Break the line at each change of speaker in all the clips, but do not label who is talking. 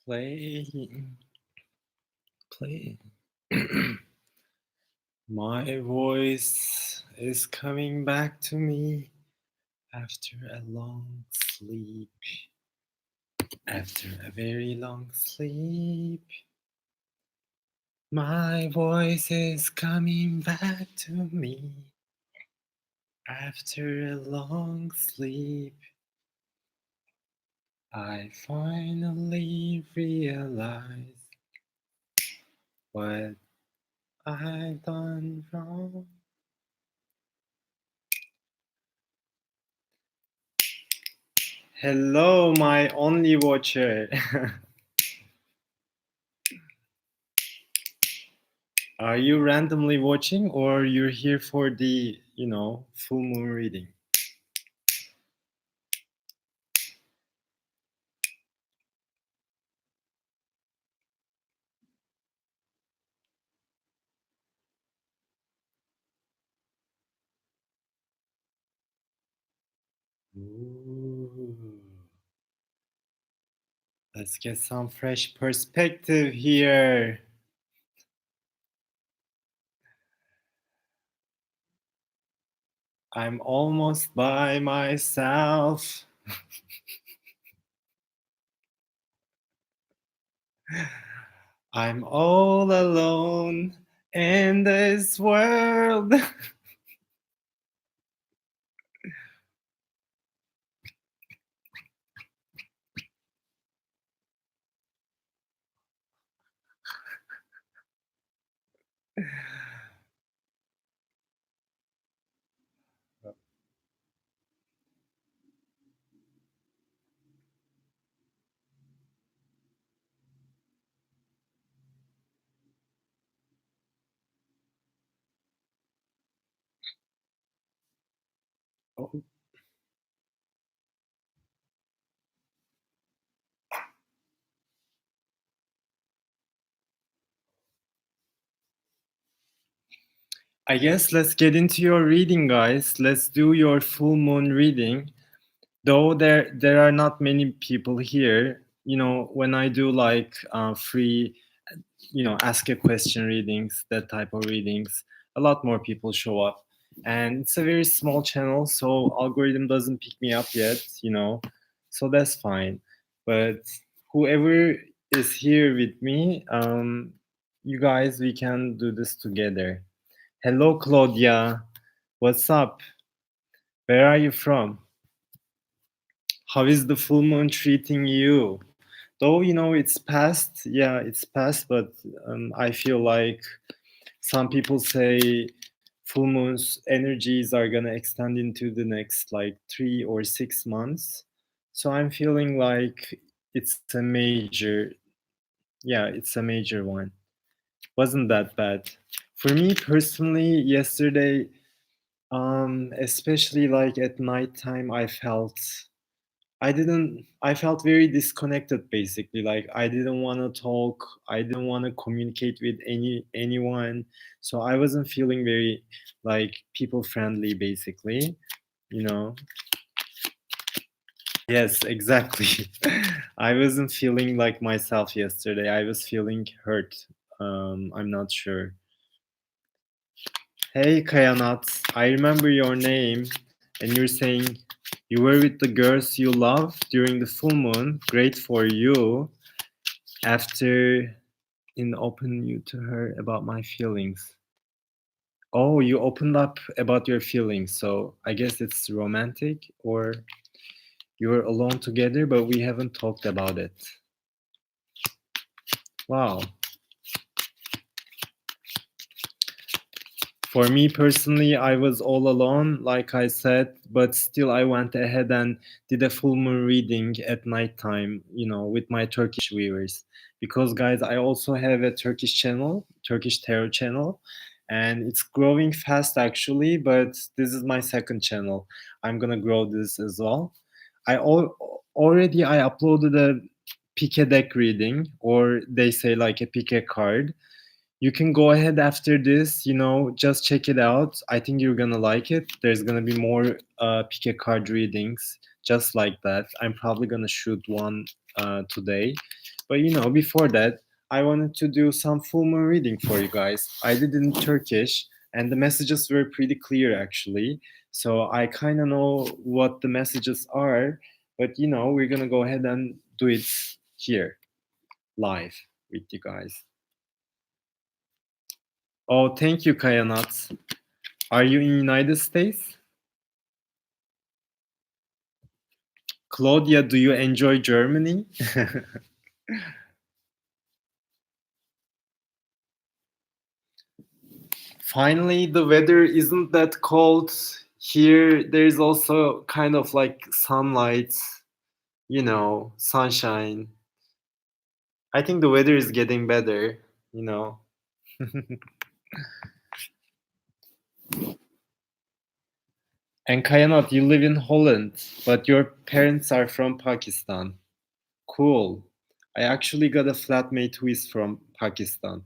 Playing, playing. My voice is coming back to me after a long sleep. After a very long sleep, my voice is coming back to me. After a long sleep, I finally realize what I've done wrong. Hello, my only watcher. Are you randomly watching or you're here for the, full moon reading? Ooh. Let's get some fresh perspective here. I'm almost by myself. I'm all alone in this world. Oh, I guess let's get into your reading, guys. Let's do your full moon reading. Though there are not many people here, when I do like free, ask a question readings, that type of readings, a lot more people show up. And it's a very small channel, so algorithm doesn't pick me up yet. So that's fine. But whoever is here with me, you guys, we can do this together. Hello, Claudia. What's up? Where are you from? How is the full moon treating you? Though, it's past. Yeah, it's past, but I feel like some people say full moon's energies are gonna extend into the next like 3 or 6 months. So I'm feeling like it's a major, yeah, it's a major one. Wasn't that bad. For me personally, yesterday, especially like at nighttime, I felt very disconnected basically. Like I didn't want to talk, I didn't want to communicate with anyone. So I wasn't feeling very like people friendly basically, you know. Yes, exactly. I wasn't feeling like myself yesterday. I was feeling hurt. I'm not sure. Hey Kayanat, I remember your name and you're saying you were with the girls you love during the full moon. Great for you. After in open you to her about my feelings. Oh, you opened up about your feelings. So I guess it's romantic or you were alone together, but we haven't talked about it. Wow. For me personally, I was all alone, like I said, but still I went ahead and did a full moon reading at nighttime, with my Turkish viewers. Because, guys, I also have a Turkish channel, Turkish tarot channel, and it's growing fast actually, but this is my second channel. I'm gonna grow this as well. Already I uploaded a pick a deck reading, or they say like a pick a card. You can go ahead after this, just check it out. I think you're gonna like it. There's gonna be more pick a card readings just like that. I'm probably gonna shoot one today, But before that, I wanted to do some full moon reading for you guys. I did in Turkish, and the messages were pretty clear actually. So I kind of know what the messages are, but we're gonna go ahead and do it here live with you guys. Oh, thank you, Kayanat. Are you in United States? Claudia, do you enjoy Germany? Finally, the weather isn't that cold. Here, there's also kind of like sunlight, sunshine. I think the weather is getting better, you know. And Kayanat, you live in Holland, but your parents are from Pakistan. Cool. I actually got a flatmate who is from Pakistan.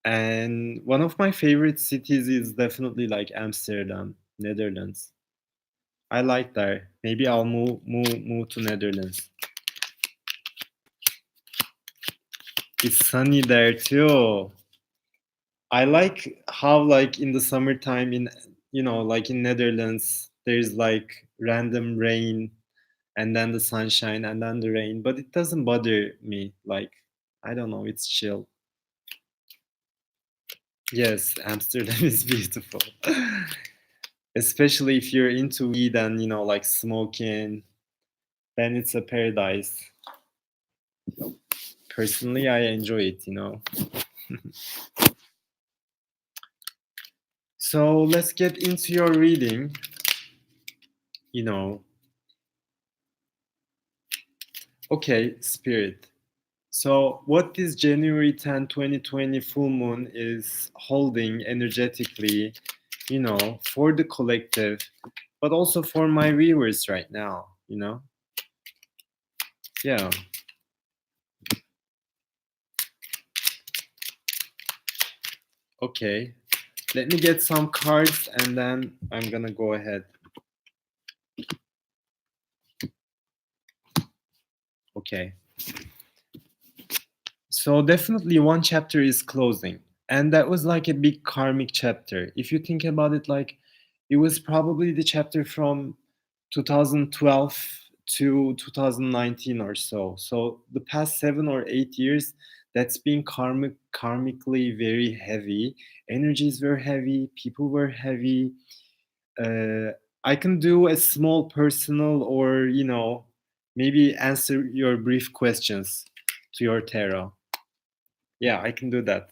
And one of my favorite cities is definitely like Amsterdam, Netherlands. I like that. Maybe I'll move to Netherlands. It's sunny there too. I like how like in the summertime in like in Netherlands there's like random rain and then the sunshine and then the rain, but it doesn't bother me. Like I don't know, it's chill. Yes, Amsterdam is beautiful. Especially if you're into weed and like smoking, then it's a paradise. Personally, I enjoy it. So let's get into your reading. You know, okay, Spirit. So, what this January 10, 2020 full moon is holding energetically, for the collective, but also for my viewers right now. Yeah. Okay. Let me get some cards and then I'm gonna go ahead. Okay. So definitely one chapter is closing. And that was like a big karmic chapter. If you think about it, like it was probably the chapter from 2012 to 2019 or so. So the past 7 or 8 years, that's been karmically very heavy. Energies were heavy, people were heavy. Uh, I can do a small personal or, maybe answer your brief questions to your tarot. Yeah, I can do that.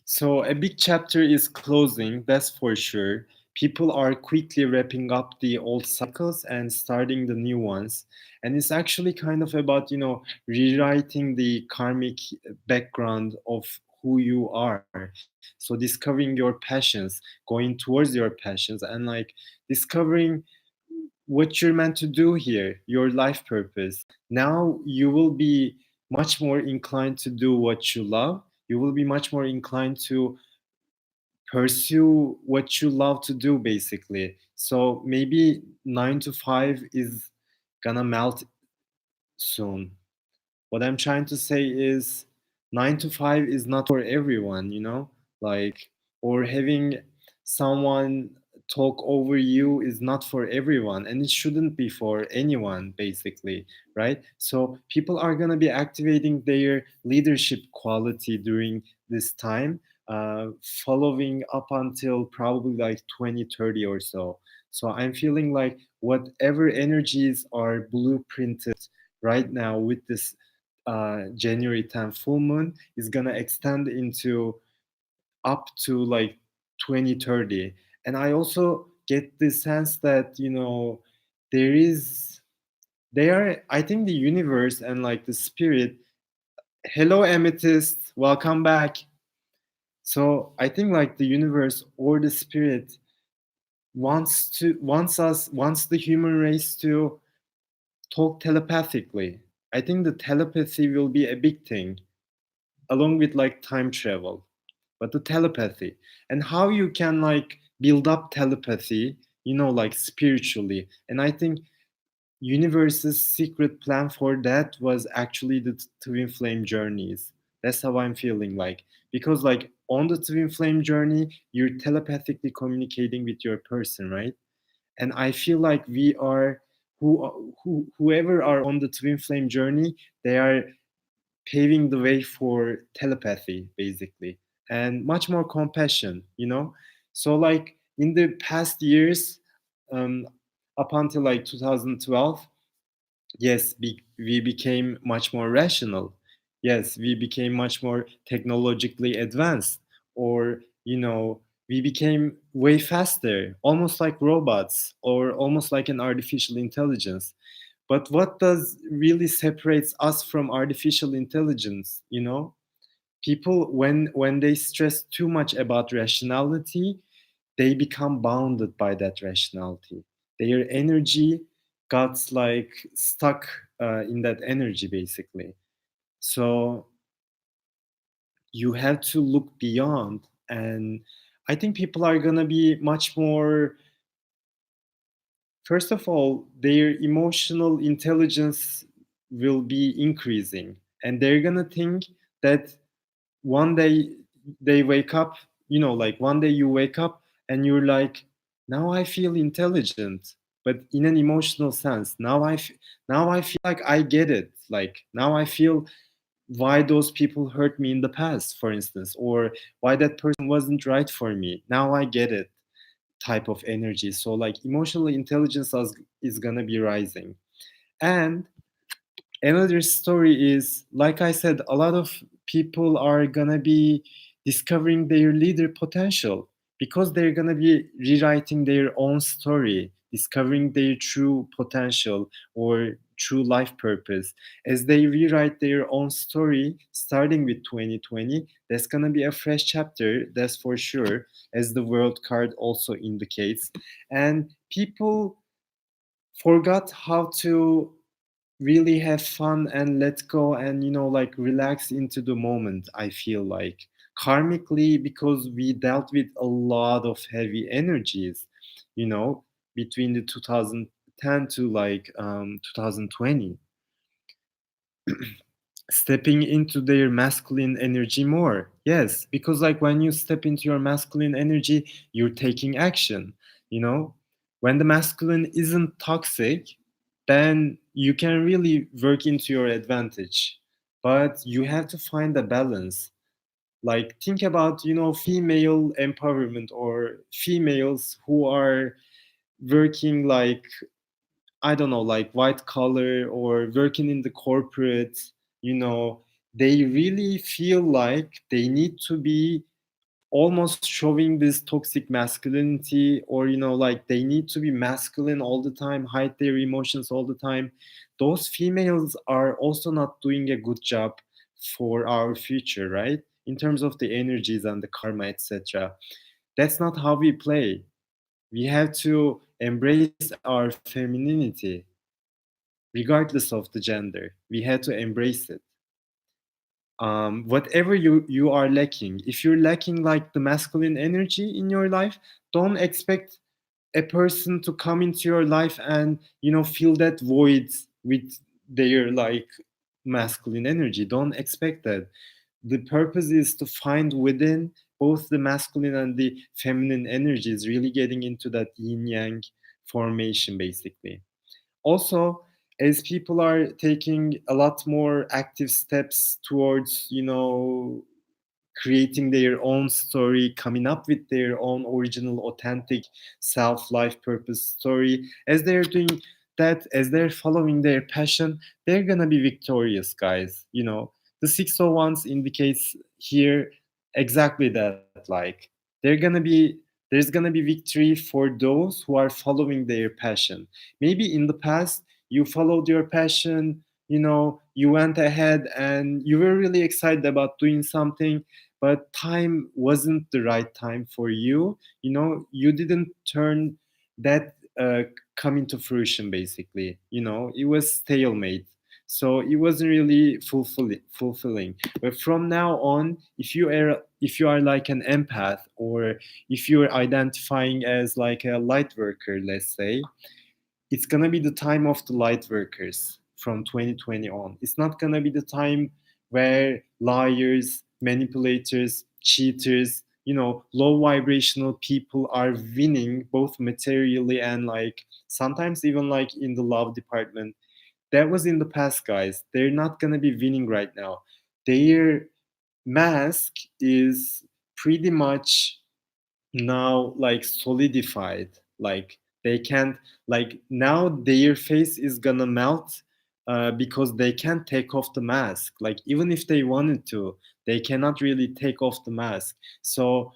So a big chapter is closing, that's for sure. People are quickly wrapping up the old cycles and starting the new ones. And it's actually kind of about, rewriting the karmic background of who you are. So discovering your passions, going towards your passions, and like discovering what you're meant to do here, your life purpose. Now you will be much more inclined to do what you love. You will be much more inclined to pursue what you love to do, basically. So maybe 9 to 5 is gonna melt soon. What I'm trying to say is 9 to 5 is not for everyone. Like, or having someone talk over you is not for everyone, and it shouldn't be for anyone, basically, right? So people are going to be activating their leadership quality during this time, following up until probably like 2030 or so. So I'm feeling like whatever energies are blueprinted right now with this January 10th full moon is gonna extend into up to like 2030. And I also get the sense that there is they are I think the universe and like the spirit. Hello, Amethyst, welcome back. So I think like the universe or the spirit wants the human race to talk telepathically. I think the telepathy will be a big thing along with like time travel, but the telepathy and how you can like build up telepathy, like spiritually. And I think universe's secret plan for that was actually the twin flame journeys. That's how I'm feeling like, because like on the twin flame journey you're telepathically communicating with your person, right? And I feel like we are, whoever are on the twin flame journey, they are paving the way for telepathy basically, and much more compassion, you know. So like in the past years, um, up until like 2012, yes, we became much more rational. Yes, we became much more technologically advanced, or you know, we became way faster, almost like robots or almost like an artificial intelligence. But what does really separates us from artificial intelligence, you know? People, when they stress too much about rationality, they become bounded by that rationality. Their energy got like stuck in that energy basically. So you have to look beyond, and I think people are gonna be much more, first of all, their emotional intelligence will be increasing, and they're gonna think that one day they wake up, you know, like one day you wake up and you're like, now I feel intelligent, but in an emotional sense. Now I feel like I get it. Like now I feel why those people hurt me in the past, for instance, or why that person wasn't right for me. Now I get it, type of energy. So like emotional intelligence is gonna be rising. And another story is, like I said, a lot of people are gonna be discovering their leader potential because they're gonna be rewriting their own story, discovering their true potential or true life purpose. As they rewrite their own story, starting with 2020, that's gonna be a fresh chapter, that's for sure, as the world card also indicates. And people forgot how to really have fun and let go and, you know, like relax into the moment. I feel like karmically, because we dealt with a lot of heavy energies, you know, between the 2010 to like 2020, stepping into their masculine energy more. Yes, because like when you step into your masculine energy, you're taking action, you know. When the masculine isn't toxic, then you can really work into your advantage. But you have to find a balance. Like think about, you know, female empowerment or females who are working like, I don't know, like white collar or working in the corporate, you know, they really feel like they need to be almost showing this toxic masculinity, or, you know, like they need to be masculine all the time, hide their emotions all the time. Those females are also not doing a good job for our future, right? In terms of the energies and the karma, etc. That's not how we play. We have to embrace our femininity regardless of the gender. We had to embrace it. Whatever you are lacking, if you're lacking like the masculine energy in your life, don't expect a person to come into your life and, you know, fill that void with their like masculine energy. Don't expect that. The purpose is to find within both the masculine and the feminine energies, really getting into that yin yang formation basically. Also, as people are taking a lot more active steps towards, you know, creating their own story, coming up with their own original authentic self life purpose story, as they're doing that, as they're following their passion, they're gonna be victorious, guys. You know, the 601s indicates here exactly that, like they're gonna be, there's gonna be victory for those who are following their passion. Maybe in the past you followed your passion, you know, you went ahead and you were really excited about doing something, but time wasn't the right time for you. You know, you didn't turn that come into fruition basically. You know, it was stalemate. So it wasn't really fulfilling. But from now on, if you are like an empath, or if you're identifying as like a light worker, let's say, it's gonna be the time of the light workers from 2020 on. It's not gonna be the time where liars, manipulators, cheaters, low vibrational people are winning both materially and like sometimes even like in the love department. That was in the past, guys. They're not gonna be winning right now. Their mask is pretty much now like solidified, like they can't, like now their face is gonna melt, because they can't take off the mask, like even if they wanted to, they cannot really take off the mask. So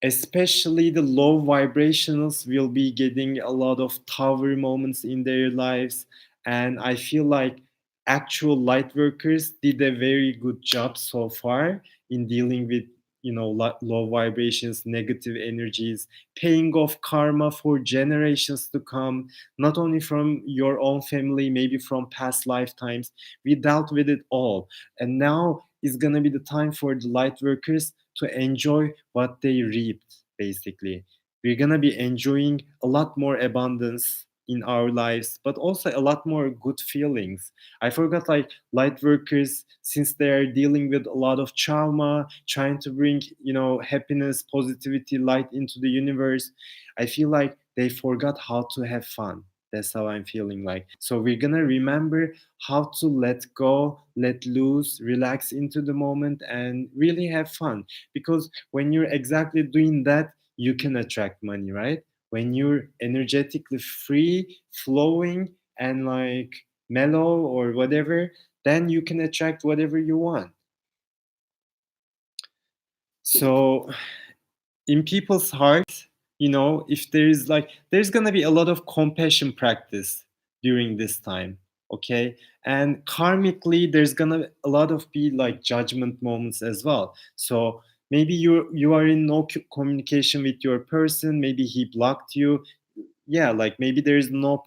especially the low vibrationals will be getting a lot of tower moments in their lives. And I feel like actual light workers did a very good job so far in dealing with low vibrations, negative energies, paying off karma for generations to come, not only from your own family, maybe from past lifetimes. We dealt with it all, and now is going to be the time for the light workers to enjoy what they reaped, basically. We're going to be enjoying a lot more abundance in our lives, but also a lot more good feelings. I forgot, like, light workers, since they're dealing with a lot of trauma, trying to bring, happiness, positivity, light into the universe, I feel like they forgot how to have fun. That's how I'm feeling like. So we're gonna remember how to let go, let loose, relax into the moment, and really have fun. Because when you're exactly doing that, you can attract money, right? When you're energetically free, flowing, and like mellow or whatever, then you can attract whatever you want. So in people's heart, if there's gonna be a lot of compassion practice during this time, okay? And karmically, there's gonna a lot of be like judgment moments as well. So maybe you are in no communication with your person, maybe he blocked you. Yeah, like maybe there is no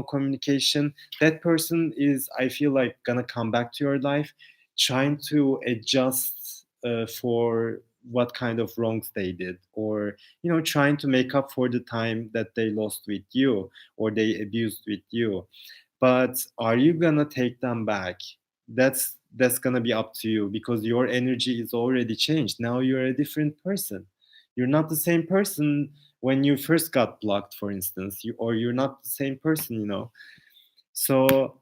communication. That person is, I feel like, gonna come back to your life, trying to adjust for what kind of wrongs they did, or trying to make up for the time that they lost with you or they abused with you. But are you gonna take them back? That's gonna be up to you, because your energy is already changed. Now you're a different person. You're not the same person when you first got blocked, for instance. Or you're not the same person. So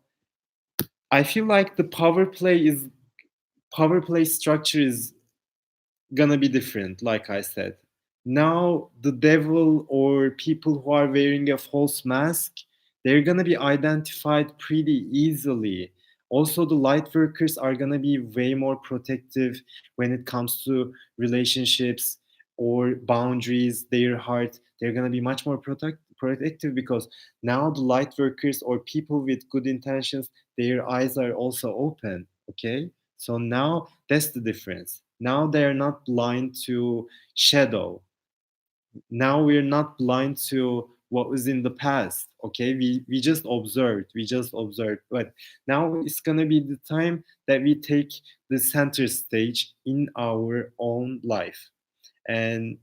I feel like the power play structure is gonna be different, like I said. Now the devil or people who are wearing a false mask, they're gonna be identified pretty easily. Also, the light workers are gonna be way more protective when it comes to relationships or boundaries. Their heart, they're gonna be much more protective, because now the light workers or people with good intentions, their eyes are also open. Okay, so now that's the difference. Now they're not blind to shadow. Now we're not blind to what was in the past. Okay, we just observed. We just observed. But now it's gonna be the time that we take the center stage in our own life, and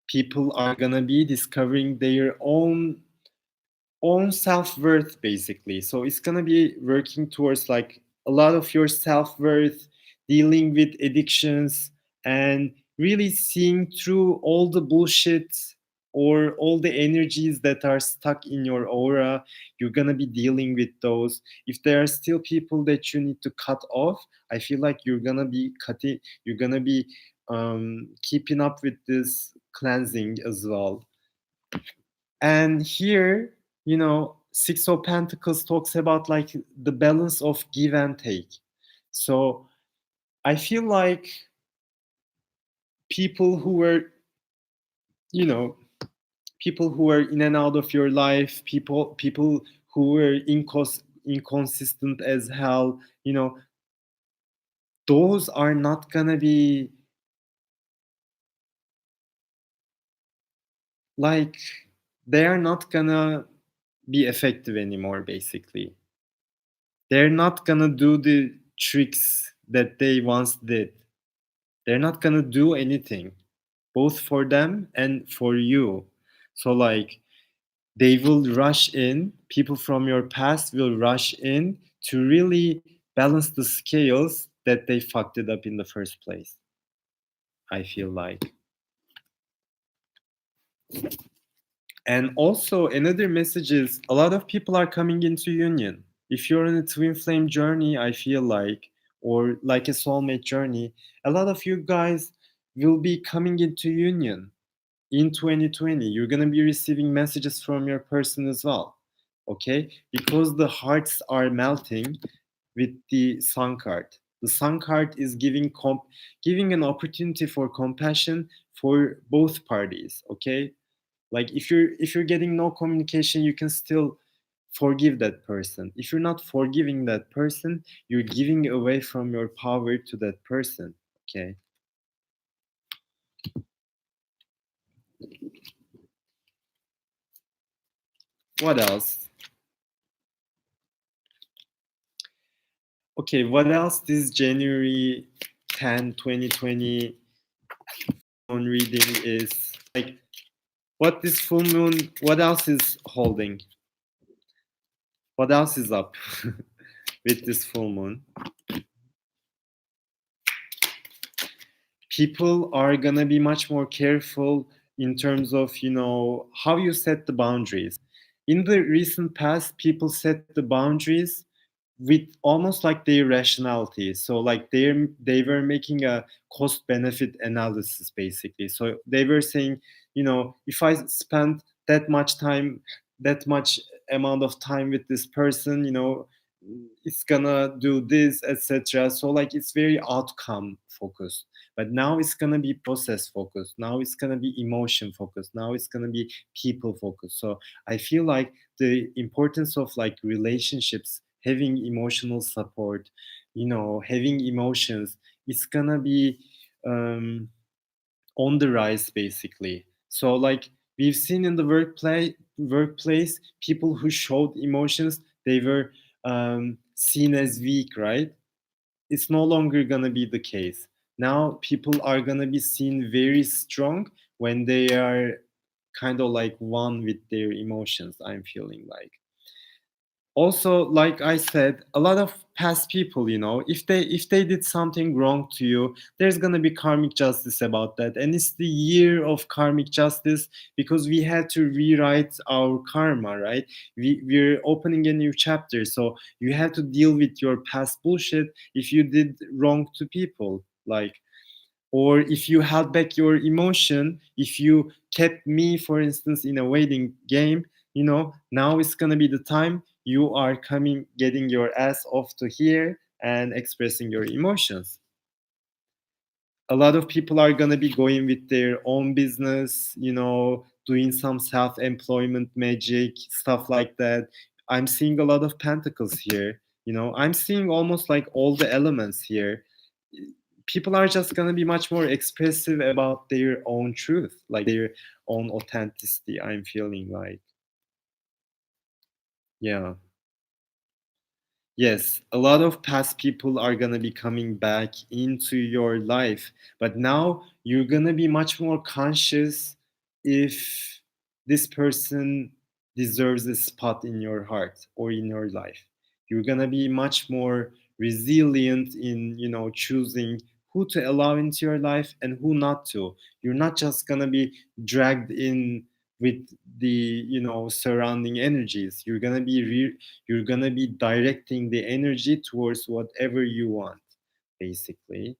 people are gonna be discovering their own self-worth, basically. So it's going to be working towards like a lot of your self-worth, dealing with addictions, and really seeing through all the bullshit or all the energies that are stuck in your aura. You're going to be dealing with those. If there are still people that you need to cut off, I feel like you're going to be cutting, you're going to be keeping up with this cleansing as well. And here, Six of Pentacles talks about like the balance of give and take. So I feel like people who were, you know, people who were in and out of your life, people who were inconsistent as hell, those are not gonna be like, they are not gonna be effective anymore, basically. They're not gonna do the tricks that they once did. They're not gonna do anything, both for them and for you. So like they will rush in, people from your past will rush in to really balance the scales that they fucked it up in the first place, I feel like. And also another message is a lot of people are coming into union. If you're on a twin flame journey, I feel like, or like a soulmate journey, a lot of you guys will be coming into union in 2020. You're going to be receiving messages from your person as well. Okay? Because the hearts are melting with the sun card. The sun card is giving an opportunity for compassion for both parties. Okay, like if you're getting no communication, you can still forgive that person. If you're not forgiving that person, you're giving away from your power to that person. Okay, what else? Okay, what else this January 10, 2020 moon reading is like, what this full moon, what else is holding, what else is up with this full moon? People are gonna be much more careful in terms of, how you set the boundaries. In the recent past, people set the boundaries with almost like their rationality. So like they were making a cost benefit analysis basically. So they were saying, if I spend that much time, that much amount of time with this person, it's gonna do this, etc. So like it's very outcome focused. But now it's gonna be process focused. Now it's gonna be emotion focused. Now it's gonna be people focused. So I feel like the importance of like relationships, having emotional support, having emotions, it's gonna be um, on the rise basically. So like we've seen in the workplace, people who showed emotions, they were seen as weak, right? It's no longer gonna be the case. Now people are gonna be seen very strong when they are kind of like one with their emotions, I'm feeling like. Also, like I said, a lot of past people, if they did something wrong to you, there's going to be karmic justice about that. And it's the year of karmic justice because we had to rewrite our karma, right? We're opening a new chapter, so you have to deal with your past bullshit if you did wrong to people, like, or if you held back your emotion, if you kept me, for instance, in a waiting game, now it's gonna be the time you are coming, getting your ass off to here and expressing your emotions. A lot of people are going to be going with their own business, doing some self-employment magic, stuff like that. I'm seeing a lot of pentacles here. I'm seeing almost like all the elements here. People are just going to be much more expressive about their own truth, like their own authenticity, I'm feeling like. Yeah. Yes, a lot of past people are gonna be coming back into your life, but now you're gonna be much more conscious if this person deserves a spot in your heart or in your life. You're gonna be much more resilient in, choosing who to allow into your life and who not to. You're not just gonna be dragged in with the, surrounding energies. You're gonna be directing the energy towards whatever you want, basically.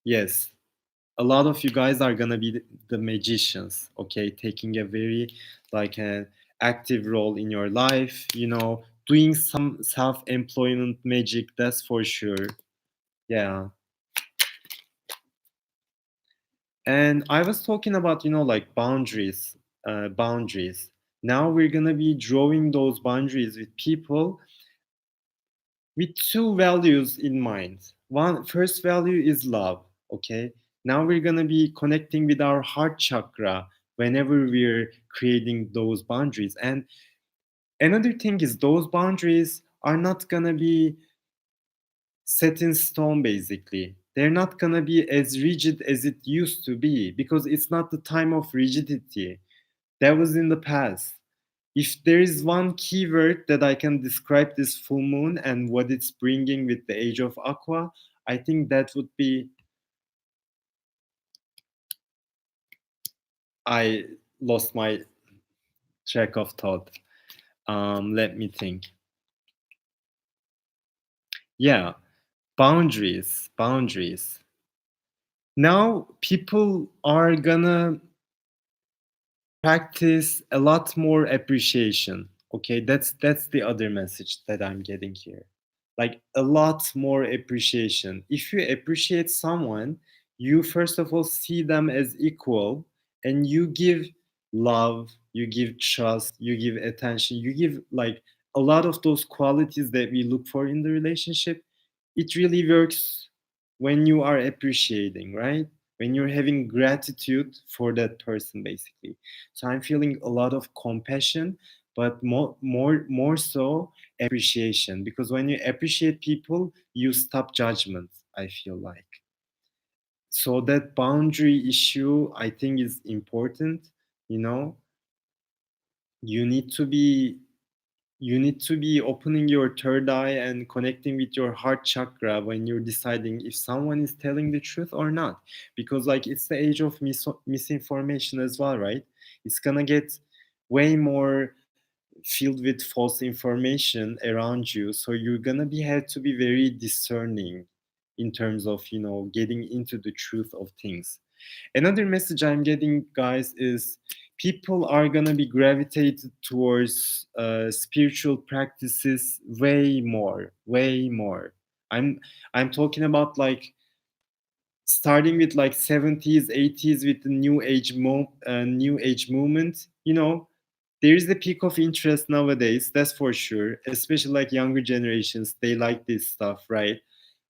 Yes, a lot of you guys are gonna be the magicians, okay, taking a very like an active role in your life, doing some self-employment magic, that's for sure. Yeah. And I was talking about, like boundaries. Now we're gonna be drawing those boundaries with people with two values in mind. One first value is love, okay? Now we're going to be connecting with our heart chakra whenever we're creating those boundaries. And another thing is those boundaries are not going to be set in stone basically. they're not gonna be as rigid as it used to be, because it's not the time of rigidity. That was in the past. If there is one keyword that I can describe this full moon and what it's bringing with the age of Aqua, I think that would be, I lost my track of thought. Let me think. Yeah, boundaries, boundaries. Now people are gonna practice a lot more appreciation. Okay, that's the other message that I'm getting here. Like a lot more appreciation. If you appreciate someone, you first of all see them as equal, and you give love, you give trust, you give attention, you give like a lot of those qualities that we look for in the relationship. It really works when you are appreciating, right? When you're having gratitude for that person, basically. So I'm feeling a lot of compassion, but more so appreciation, because when you appreciate people, you stop judgment, I feel like. So that boundary issue, I think, is important. You know, you need to be you need to be opening your third eye and connecting with your heart chakra when you're deciding if someone is telling the truth or not, because like it's the age of misinformation as well, right? It's gonna get way more filled with false information around you, so you're gonna be had to be very discerning in terms of, you know, getting into the truth of things. Another message I'm getting, guys, is people are gonna be gravitated towards spiritual practices way more, way more. i'm I'm talking about like starting with like 70s 80s with the new age movement, you know. There is a peak of interest nowadays, that's for sure, especially like younger generations, they like this stuff, right?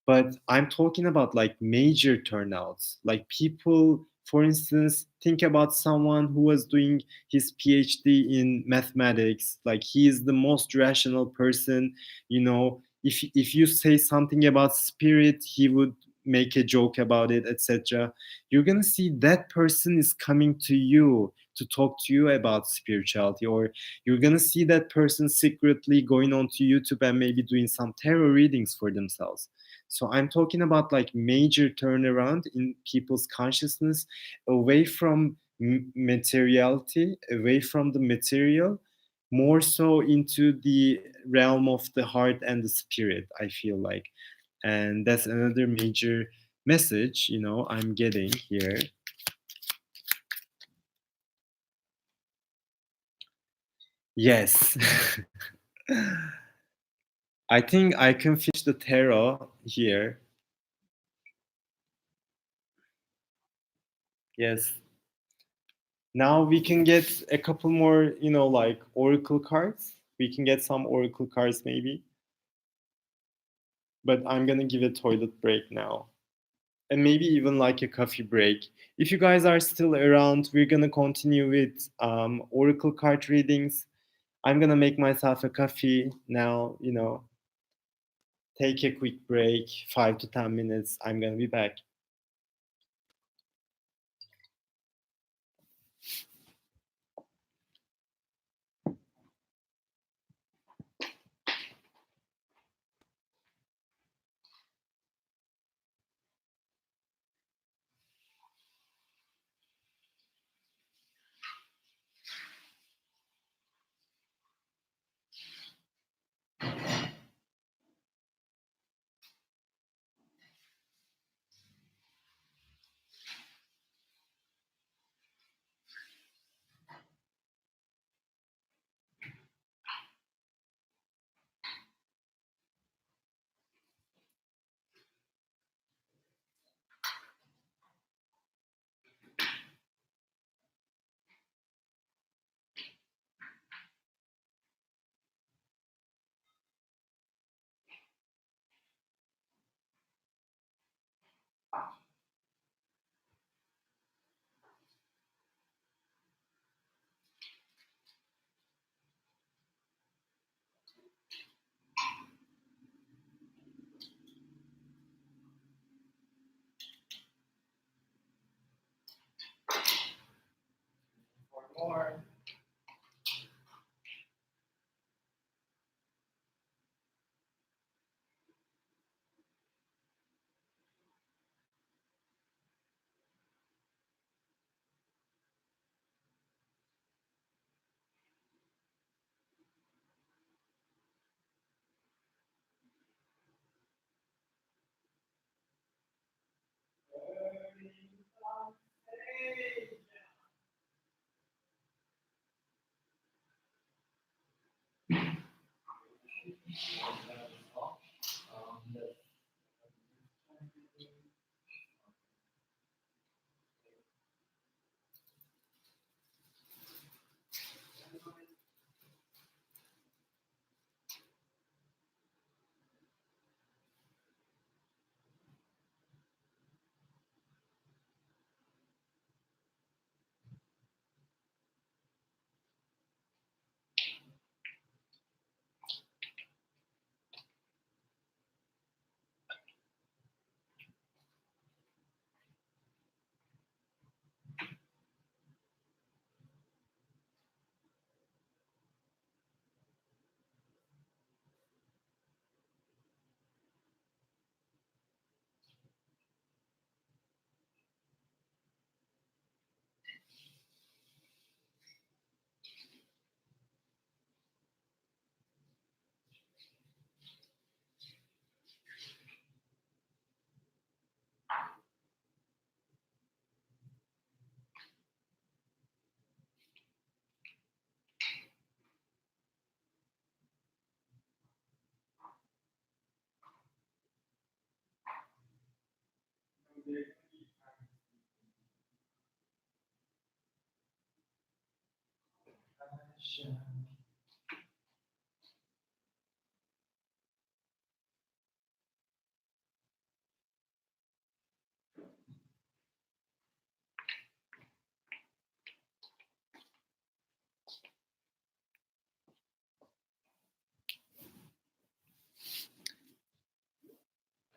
But I'm talking about like major turnouts. Like people, for instance, think about someone who was doing his PhD in mathematics. Like he is the most rational person, you know. If you say something about spirit, he would make a joke about it, etc. You're gonna see that person is coming to you to talk to you about spirituality, or you're gonna see that person secretly going onto YouTube and maybe doing some tarot readings for themselves. So I'm talking about like major turnaround in people's consciousness away from materiality, away from the material, more so into the realm of the heart and the spirit, I feel like. And that's another major message, you know, I'm getting here. Yes. I think I can finish the tarot here. Yes. Now we can get a couple more, you know, like oracle cards. We can get some oracle cards maybe, but I'm gonna give a toilet break now. And maybe even like a coffee break. If you guys are still around, we're gonna continue with oracle card readings. I'm gonna make myself a coffee now, you know, take a quick break, 5 to 10 minutes. I'm gonna be back.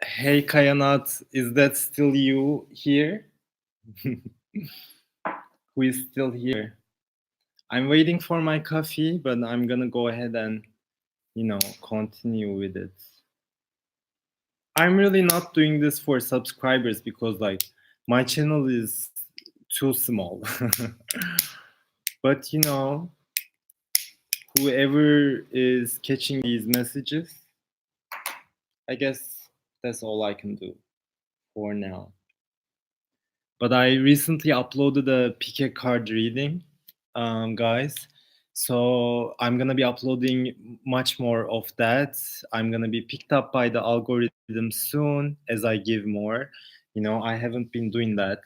Hey Kayanat, is that still you here? Who is still here? I'm waiting for my coffee, but I'm gonna go ahead and, continue with it. I'm really not doing this for subscribers because, like, my channel is too small. But, whoever is catching these messages, I guess that's all I can do for now. But I recently uploaded a pick card reading, guys. So I'm gonna be uploading much more of that. I'm gonna be picked up by the algorithm soon as I give more. I haven't been doing that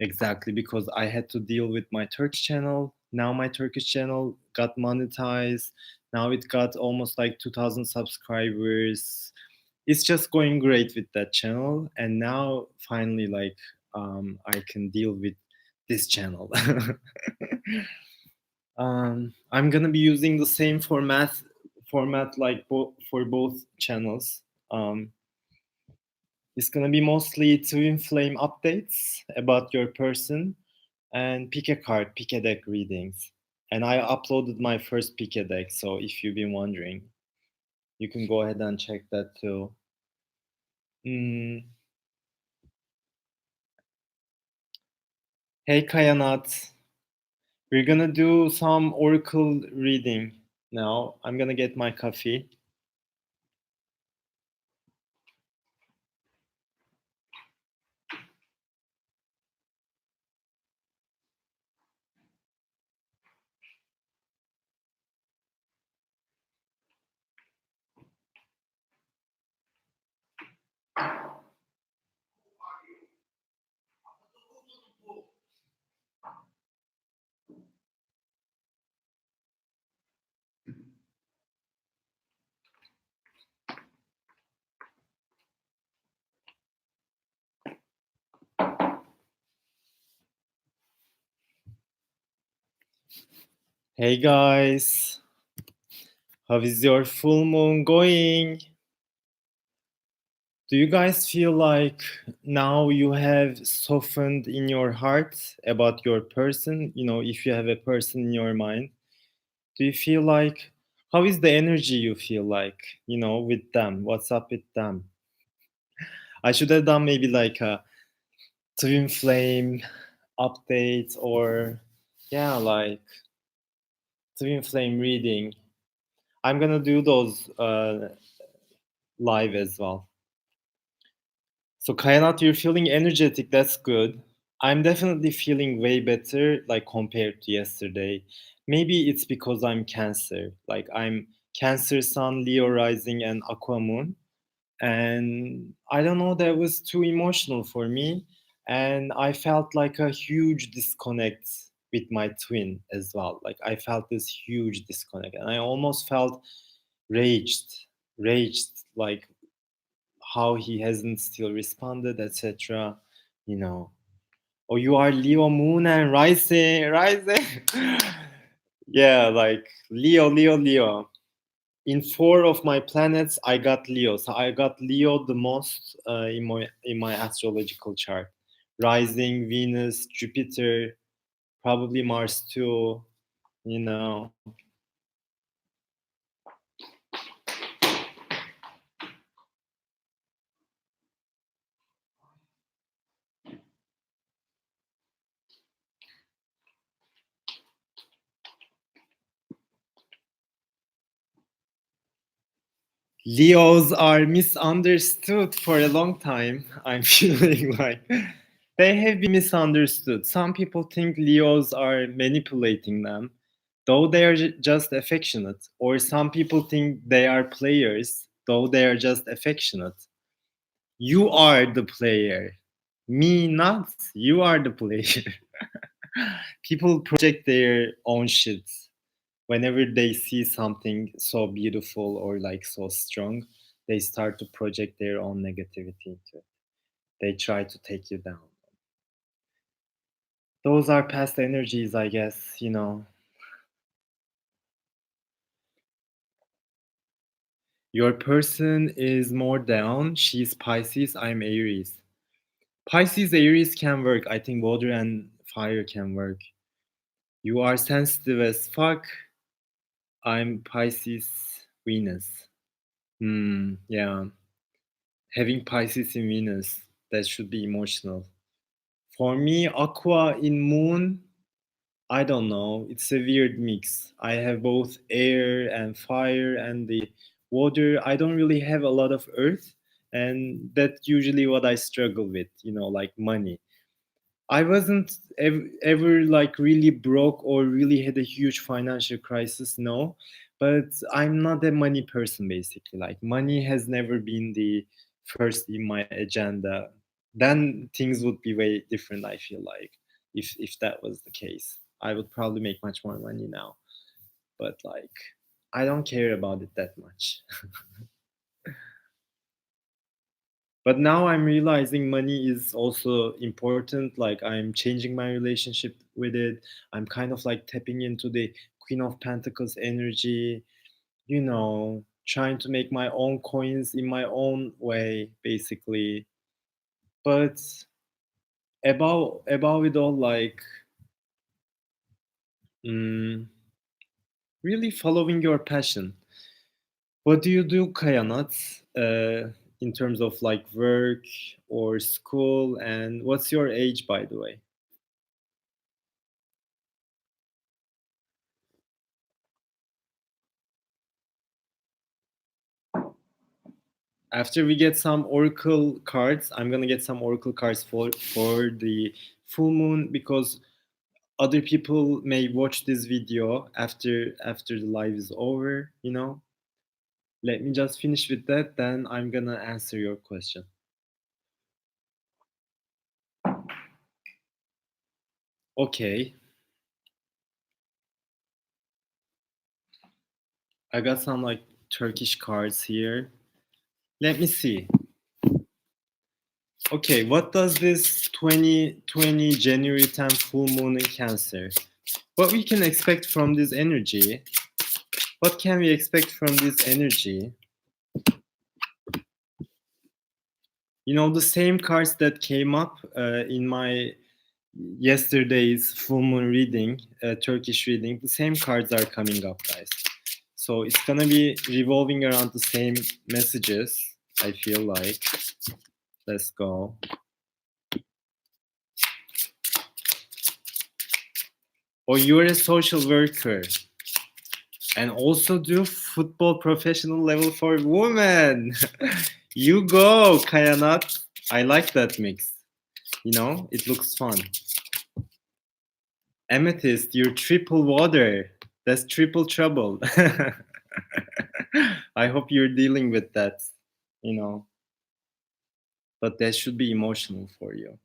exactly because I had to deal with my Turkish channel. Now my Turkish channel got monetized. Now it got almost like 2,000 subscribers. It's just going great with that channel, and now finally, like, I can deal with this channel. I'm gonna be using the same format like for both channels. It's gonna be mostly twin flame updates about your person and pick a card, pick a deck readings. And I uploaded my first pick a deck, so if you've been wondering, you can go ahead and check that too. Mm. Hey Kayanat, we're gonna do some oracle reading now. I'm gonna get my coffee. Hey guys, how is your full moon going? Do you guys feel like now you have softened in your heart about your person? You know, if you have a person in your mind, do you feel like, how is the energy you feel like, you know, with them? What's up with them? I should have done maybe like a twin flame update or, yeah, like twin flame reading. I'm gonna do those live as well. So Kainat, you're feeling energetic. That's good. I'm definitely feeling way better, like compared to yesterday. Maybe it's because I'm Cancer. Like I'm Cancer Sun, Leo rising, and Aqua Moon. And I don't know, that was too emotional for me. And I felt like a huge disconnect with my twin as well. Like I felt this huge disconnect, and I almost felt raged, raged, like how he hasn't still responded, etc. You know. Oh, you are Leo Moon and Rising, Rising. Yeah, like Leo, Leo, Leo. In four of my planets, I got Leo. So I got Leo the most in my astrological chart. Rising, Venus, Jupiter, probably Mars too. You know. Leos are misunderstood for a long time. I'm feeling like they have been misunderstood. Some people think Leos are manipulating them, though they are just affectionate. Or some people think they are players, though they are just affectionate. You are the player. Me not. You are the player. People project their own shit whenever they see something so beautiful or like so strong. They start to project their own negativity into it. They try to take you down. Those are past energies, I guess, you know. Your person is more down. She's Pisces, I'm Aries. Pisces, Aries can work. I think water and fire can work. You are sensitive as fuck. I'm Pisces, Venus. Yeah. Having Pisces in Venus, that should be emotional. For me, Aqua in Moon, I don't know. It's a weird mix. I have both air and fire and the water. I don't really have a lot of earth, and that's usually what I struggle with, you know, like money. I wasn't ever like really broke or really had a huge financial crisis, no. But I'm not a money person basically. Like money has never been the first in my agenda. Then things would be way different, I feel like, if that was the case. I would probably make much more money now. But like I don't care about it that much. But now I'm realizing money is also important. Like I'm changing my relationship with it. I'm kind of like tapping into the Queen of Pentacles energy, you know, trying to make my own coins in my own way, basically. But above it all, like mm, really following your passion. What do you do, Kayanat, in terms of like work or school? And what's your age, by the way? After we get some oracle cards, I'm gonna get some oracle cards for the full moon, because other people may watch this video after the live is over, you know. Let me just finish with that, then I'm gonna answer your question. Okay, I got some like Turkish cards here. Let me see. Okay, what does this 2020 January 10th full moon in Cancer? What we can expect from this energy? What can we expect from this energy? You know, the same cards that came up in my yesterday's full moon reading, Turkish reading, the same cards are coming up, guys. So it's gonna be revolving around the same messages, I feel like. Let's go. Or you're a social worker and also do football professional level for women. You go, Kayanat. I like that mix. You know, it looks fun. Amethyst, you're triple water. That's triple trouble. I hope you're dealing with that, you know, but that should be emotional for you.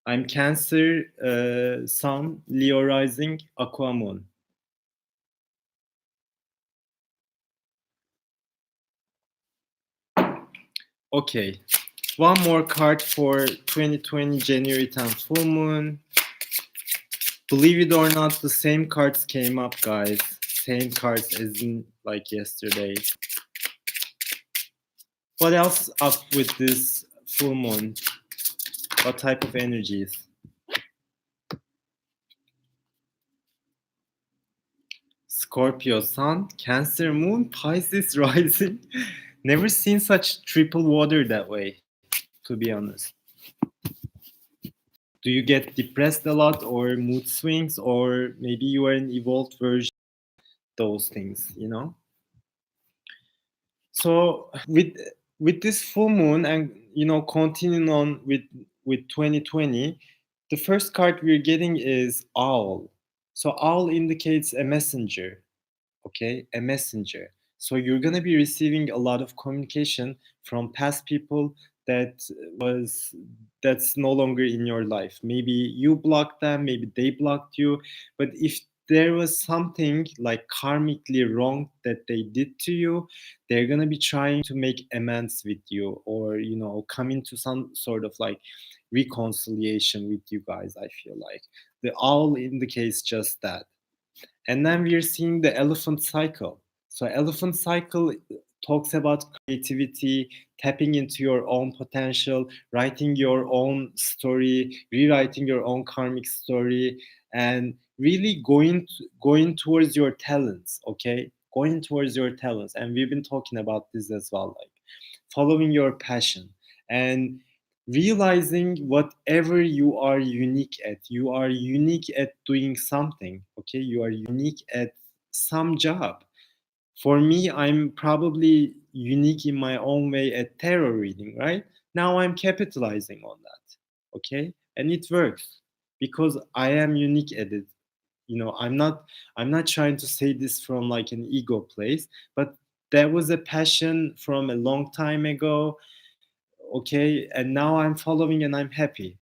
I'm Cancer, Sun, Leo rising, Aqua moon. Okay, one more card for 2020 January 10th full moon. Believe it or not, the same cards came up, guys. Same cards as in like yesterday. What else up with this full moon? What type of energies? Scorpio sun, Cancer moon, Pisces rising. Never seen such triple water that way, to be honest. Do you get depressed a lot or mood swings, or maybe you are an evolved version of those things, you know? So with this full moon and you know continuing on with 2020, the first card we're getting is owl. So owl indicates a messenger, okay, a messenger. So you're going to be receiving a lot of communication from past people that was that's no longer in your life. Maybe you blocked them, maybe they blocked you, but if there was something like karmically wrong that they did to you, they're going to be trying to make amends with you, or you know, come into some sort of like reconciliation with you guys. I feel like the owl indicates just that. And then we are seeing the elephant cycle. So elephant cycle talks about creativity, tapping into your own potential, writing your own story, rewriting your own karmic story, and really going towards your talents, okay? Going towards your talents. And we've been talking about this as well, like following your passion and realizing whatever you are unique at. You are unique at doing something, okay? You are unique at some job. For me, I'm probably unique in my own way at tarot reading, right? Now I'm capitalizing on that, okay? And it works because I am unique at it. You know, I'm not trying to say this from like an ego place, but there was a passion from a long time ago, okay? And now I'm following and I'm happy.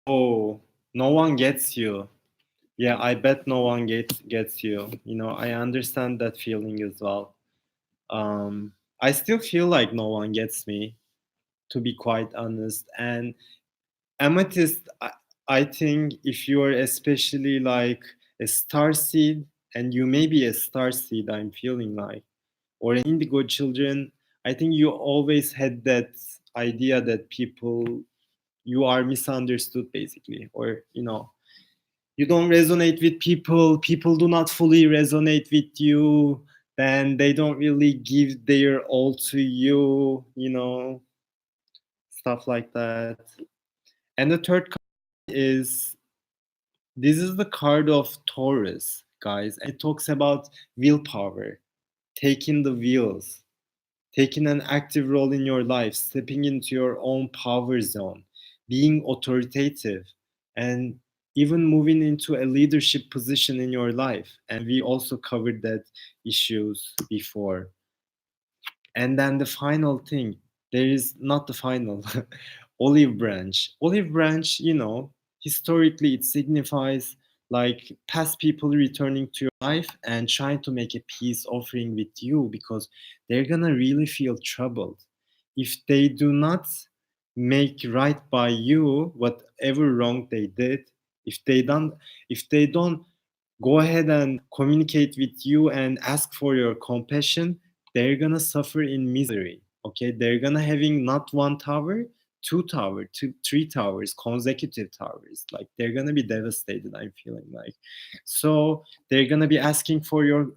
Oh, no one gets you. Yeah, I bet no one gets you. You know, I understand that feeling as well. I still feel like no one gets me, to be quite honest. And amethyst, I think if you're especially like a star seed, and you may be a star seed, I'm feeling like, or an indigo children, I think you always had that idea that people, you are misunderstood basically, or you know, you don't resonate with people, people do not fully resonate with you, then they don't really give their all to you, you know, stuff like that. And the third card is, this is the card of Taurus, guys. It talks about willpower, taking the wheels, taking an active role in your life, stepping into your own power zone, being authoritative, and even moving into a leadership position in your life. And we also covered that issues before. And then the final thing, there is not the final, olive branch. Olive branch, you know, historically it signifies like past people returning to your life and trying to make a peace offering with you because they're gonna really feel troubled. If they do not make right by you, whatever wrong they did, if they don't, if they don't go ahead and communicate with you and ask for your compassion, they're gonna suffer in misery. Okay, they're gonna having not one tower, two tower, two, three towers, consecutive towers. Like they're gonna be devastated. I'm feeling like, so they're gonna be asking for your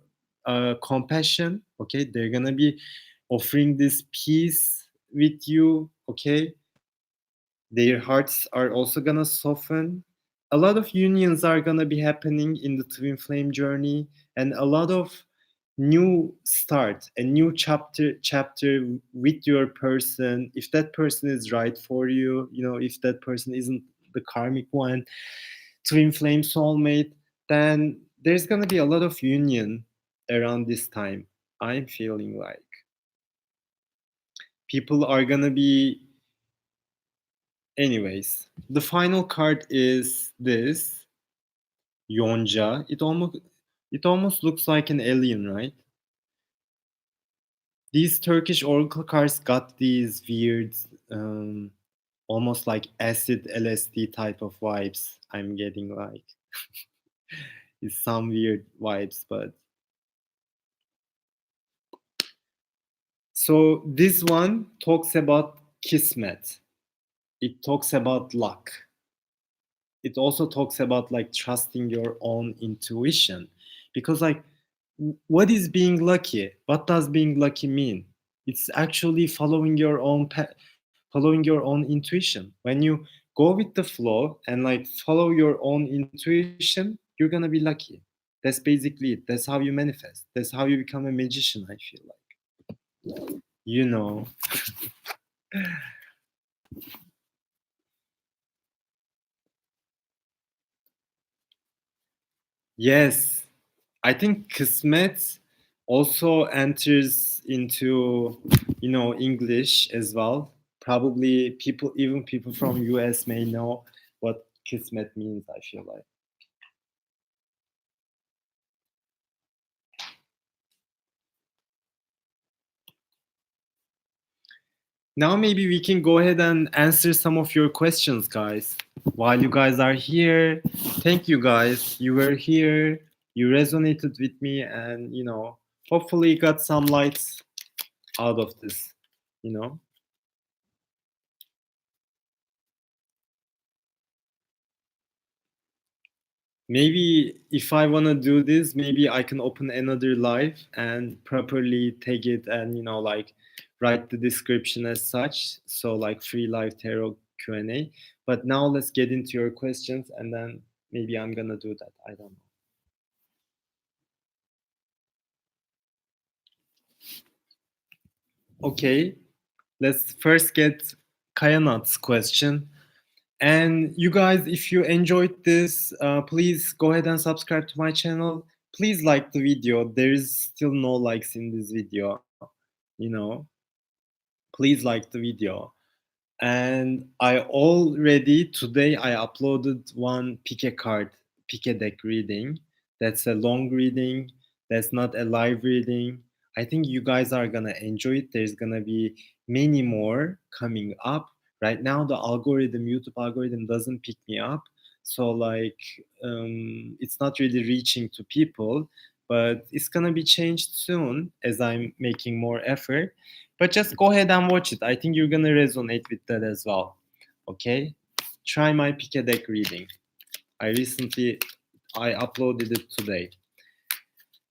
compassion. Okay, they're gonna be offering this peace with you. Okay, their hearts are also gonna soften. A lot of unions are gonna be happening in the twin flame journey, and a lot of new start, a new chapter with your person. If that person is right for you, you know, if that person isn't the karmic one, twin flame soulmate, then there's gonna be a lot of union around this time. I'm feeling like people are gonna be. Anyways, the final card is this Yonca. It almost looks like an alien, right? These Turkish oracle cards got these weird, um, almost like acid LSD type of vibes. I'm getting like it's some weird vibes, but so this one talks about kismet. It talks about luck. It also talks about like trusting your own intuition, because like what is being lucky, what does being lucky mean? It's actually following your own following your own intuition. When you go with the flow and like follow your own intuition, you're gonna be lucky. That's basically it. That's how you manifest. That's how you become a magician. I feel like, you know. Yes, I think Kismet also enters into, you know, English as well. Probably people, even people from US may know what Kismet means, I feel like. Now maybe we can go ahead and answer some of your questions, guys. While you guys are here, thank you guys. You were here, you resonated with me, and you know, hopefully you got some lights out of this, you know. Maybe if I want to do this, maybe I can open another live and properly take it and, you know, like write the description as such. So like free live tarot Q&A. But now let's get into your questions, and then maybe I'm gonna do that. I don't know. Okay, let's first get Kayanat's question. And you guys, if you enjoyed this, please go ahead and subscribe to my channel. Please like the video. There is still no likes in this video, you know. Please like the video. And I already today I uploaded one pick card, pick deck reading. That's a long reading. That's not a live reading. I think you guys are gonna enjoy it. There's gonna be many more coming up. Right now, the algorithm, YouTube algorithm, doesn't pick me up, so like it's not really reaching to people. But it's gonna be changed soon as I'm making more effort. But just go ahead and watch it. I think you're gonna resonate with that as well. Okay? Try my pick a deck reading. I uploaded it today.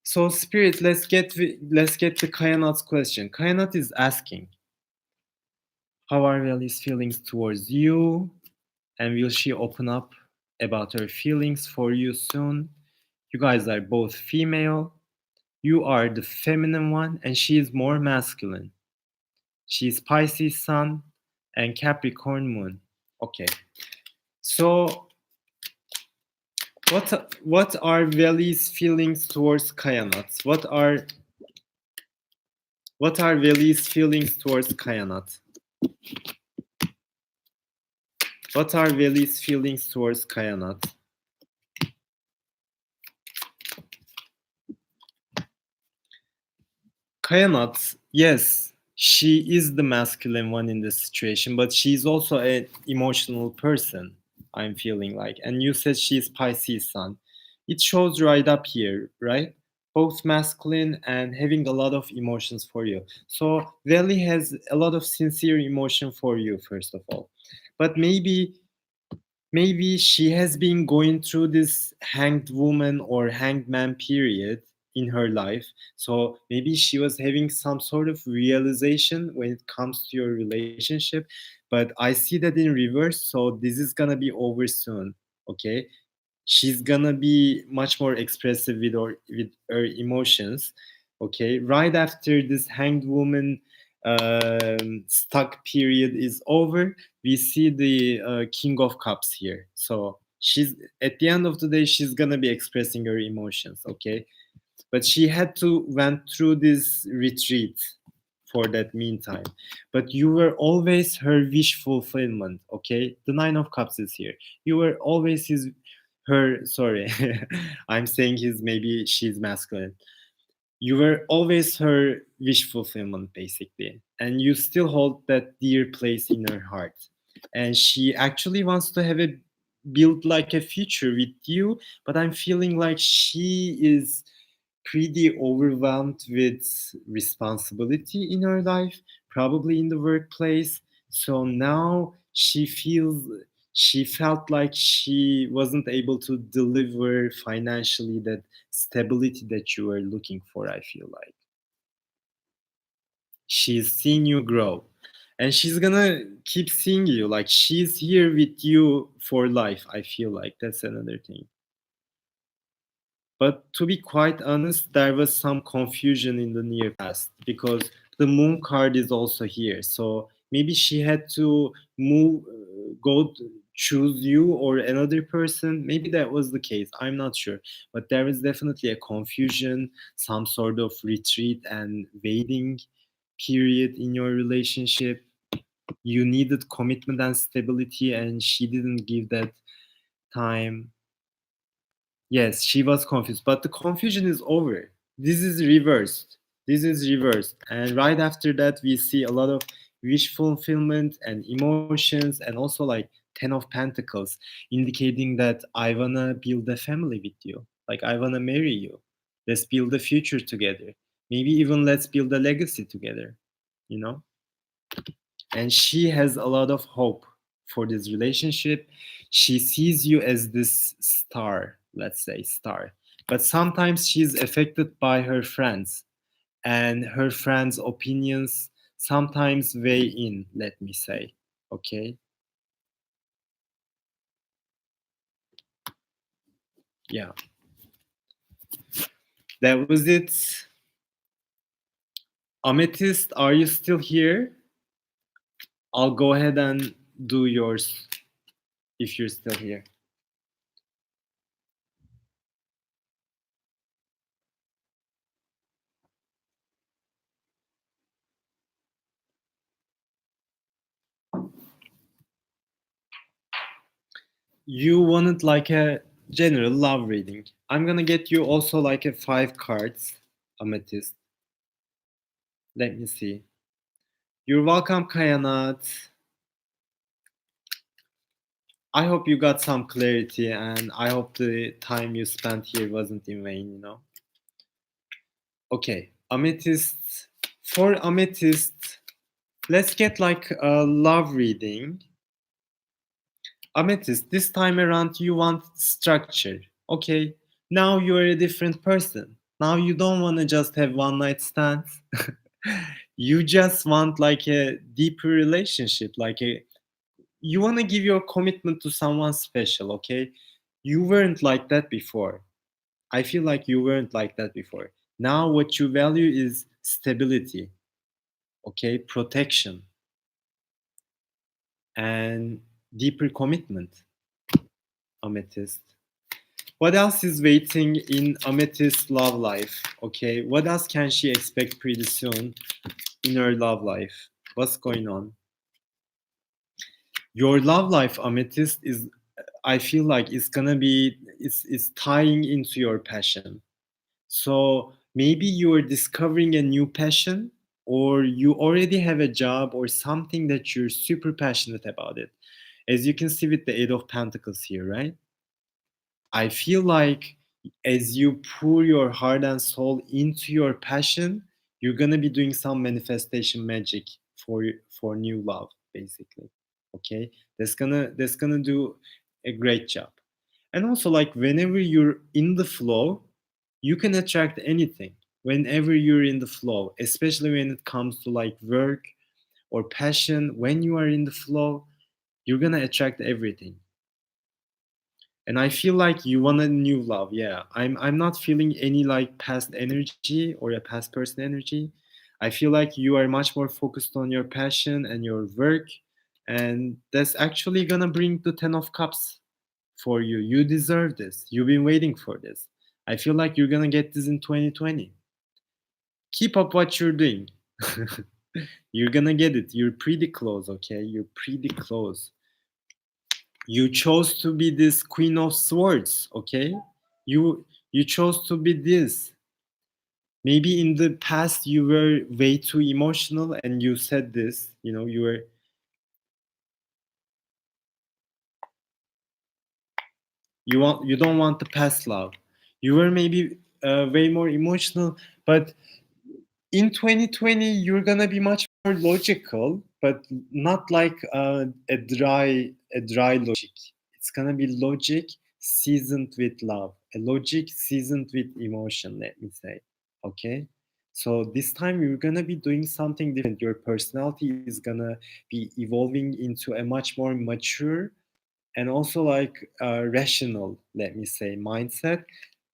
So Spirit, let's get to Kayanat's question. Kayanat is asking, how are Veli's feelings towards you? And will she open up about her feelings for you soon? You guys are both female. You are the feminine one, and she is more masculine. She's Pisces Sun and Capricorn Moon. Okay. So what are Veli's feelings towards Kayanat? What are Veli's feelings towards Kayanat? What are Veli's feelings towards Kayanat? Kayanat, yes, she is the masculine one in this situation, but she's also an emotional person, I'm feeling like. And you said she's Pisces Sun. It shows right up here, right? both masculine and having a lot of emotions for you. So Valley has a lot of sincere emotion for you, first of all. But maybe she has been going through this hanged woman or hanged man period in her life. So maybe she was having some sort of realization when it comes to your relationship. But I see that in reverse. So this is gonna be over soon. Okay, she's gonna be much more expressive with her emotions. Okay, right after this hanged woman stuck period is over, we see the king of cups here. So she's, at the end of the day, she's gonna be expressing her emotions. Okay, but she had to went through this retreat for that meantime. But you were always her wish fulfillment. Okay, the nine of cups is here. You were always his, her, sorry, I'm saying his, maybe she's masculine. You were always her wish fulfillment, basically, and you still hold that dear place in her heart. And she actually wants to have a build like a future with you, but I'm feeling like she is pretty overwhelmed with responsibility in her life, probably in the workplace. So now she felt like she wasn't able to deliver financially that stability that you were looking for. I feel like she's seen you grow, and she's gonna keep seeing you, like she's here with you for life. I feel like that's another thing. But to be quite honest, there was some confusion in the near past because the moon card is also here. So maybe she had to move, choose you or another person. Maybe that was the case. I'm not sure. But there is definitely a confusion, some sort of retreat and waiting period in your relationship. You needed commitment and stability, and she didn't give that time. Yes, she was confused, but the confusion is over. This is reversed. This is reversed. And right after that, we see a lot of wish fulfillment and emotions, and also like 10 of Pentacles, indicating that I wanna build a family with you. Like, I wanna marry you. Let's build a future together. Maybe even let's build a legacy together, you know? And she has a lot of hope for this relationship. She sees you as this star, let's say star, but sometimes she's affected by her friends, and her friends opinions sometimes weigh in, let me say. Okay, yeah, that was it. Amethyst, are you still here? I'll go ahead and do yours if you're still here. You wanted like a general love reading. I'm gonna get you also like a 5 cards, Amethyst. Let me see. You're welcome, Kayanat. I hope you got some clarity, and I hope the time you spent here wasn't in vain, you know. Okay, Amethyst. For Amethyst, let's get like a love reading. Amethyst, this time around you want structure. Okay, now you're a different person. Now you don't want to just have one night stands. You just want like a deeper relationship, like a, you want to give your commitment to someone special. Okay, you weren't like that before. I feel like you weren't like that before. Now what you value is stability, okay, protection, and deeper commitment. Amethyst, what else is waiting in Amethyst's love life? Okay, what else can she expect pretty soon in her love life? What's going on? Your love life, Amethyst, is, I feel like it's gonna be, it's tying into your passion. So maybe you're discovering a new passion, or you already have a job or something that you're super passionate about it. As you can see with the Eight of Pentacles here, right? I feel like as you pour your heart and soul into your passion, you're gonna be doing some manifestation magic for new love, basically. Okay, that's gonna do a great job. And also, like, whenever you're in the flow, you can attract anything. Whenever you're in the flow, especially when it comes to like work or passion, when you are in the flow, you're gonna attract everything. And I feel like you want a new love. Yeah, I'm not feeling any like past energy or a past person energy. I feel like you are much more focused on your passion and your work, and that's actually gonna bring the 10 of cups for you. You deserve this. You've been waiting for this. I feel like you're gonna get this in 2020. Keep up what you're doing. You're gonna get it. You're pretty close. Okay, you're pretty close. You chose to be this queen of swords. Okay, you chose to be this. Maybe in the past you were way too emotional and you said this, you don't want the past love. You were maybe way more emotional, but in 2020 you're gonna be much more logical, but not like a dry logic. It's gonna be logic seasoned with love, a logic seasoned with emotion, let me say. Okay, so this time you're gonna be doing something different. Your personality is gonna be evolving into a much more mature and also like rational, let me say, mindset,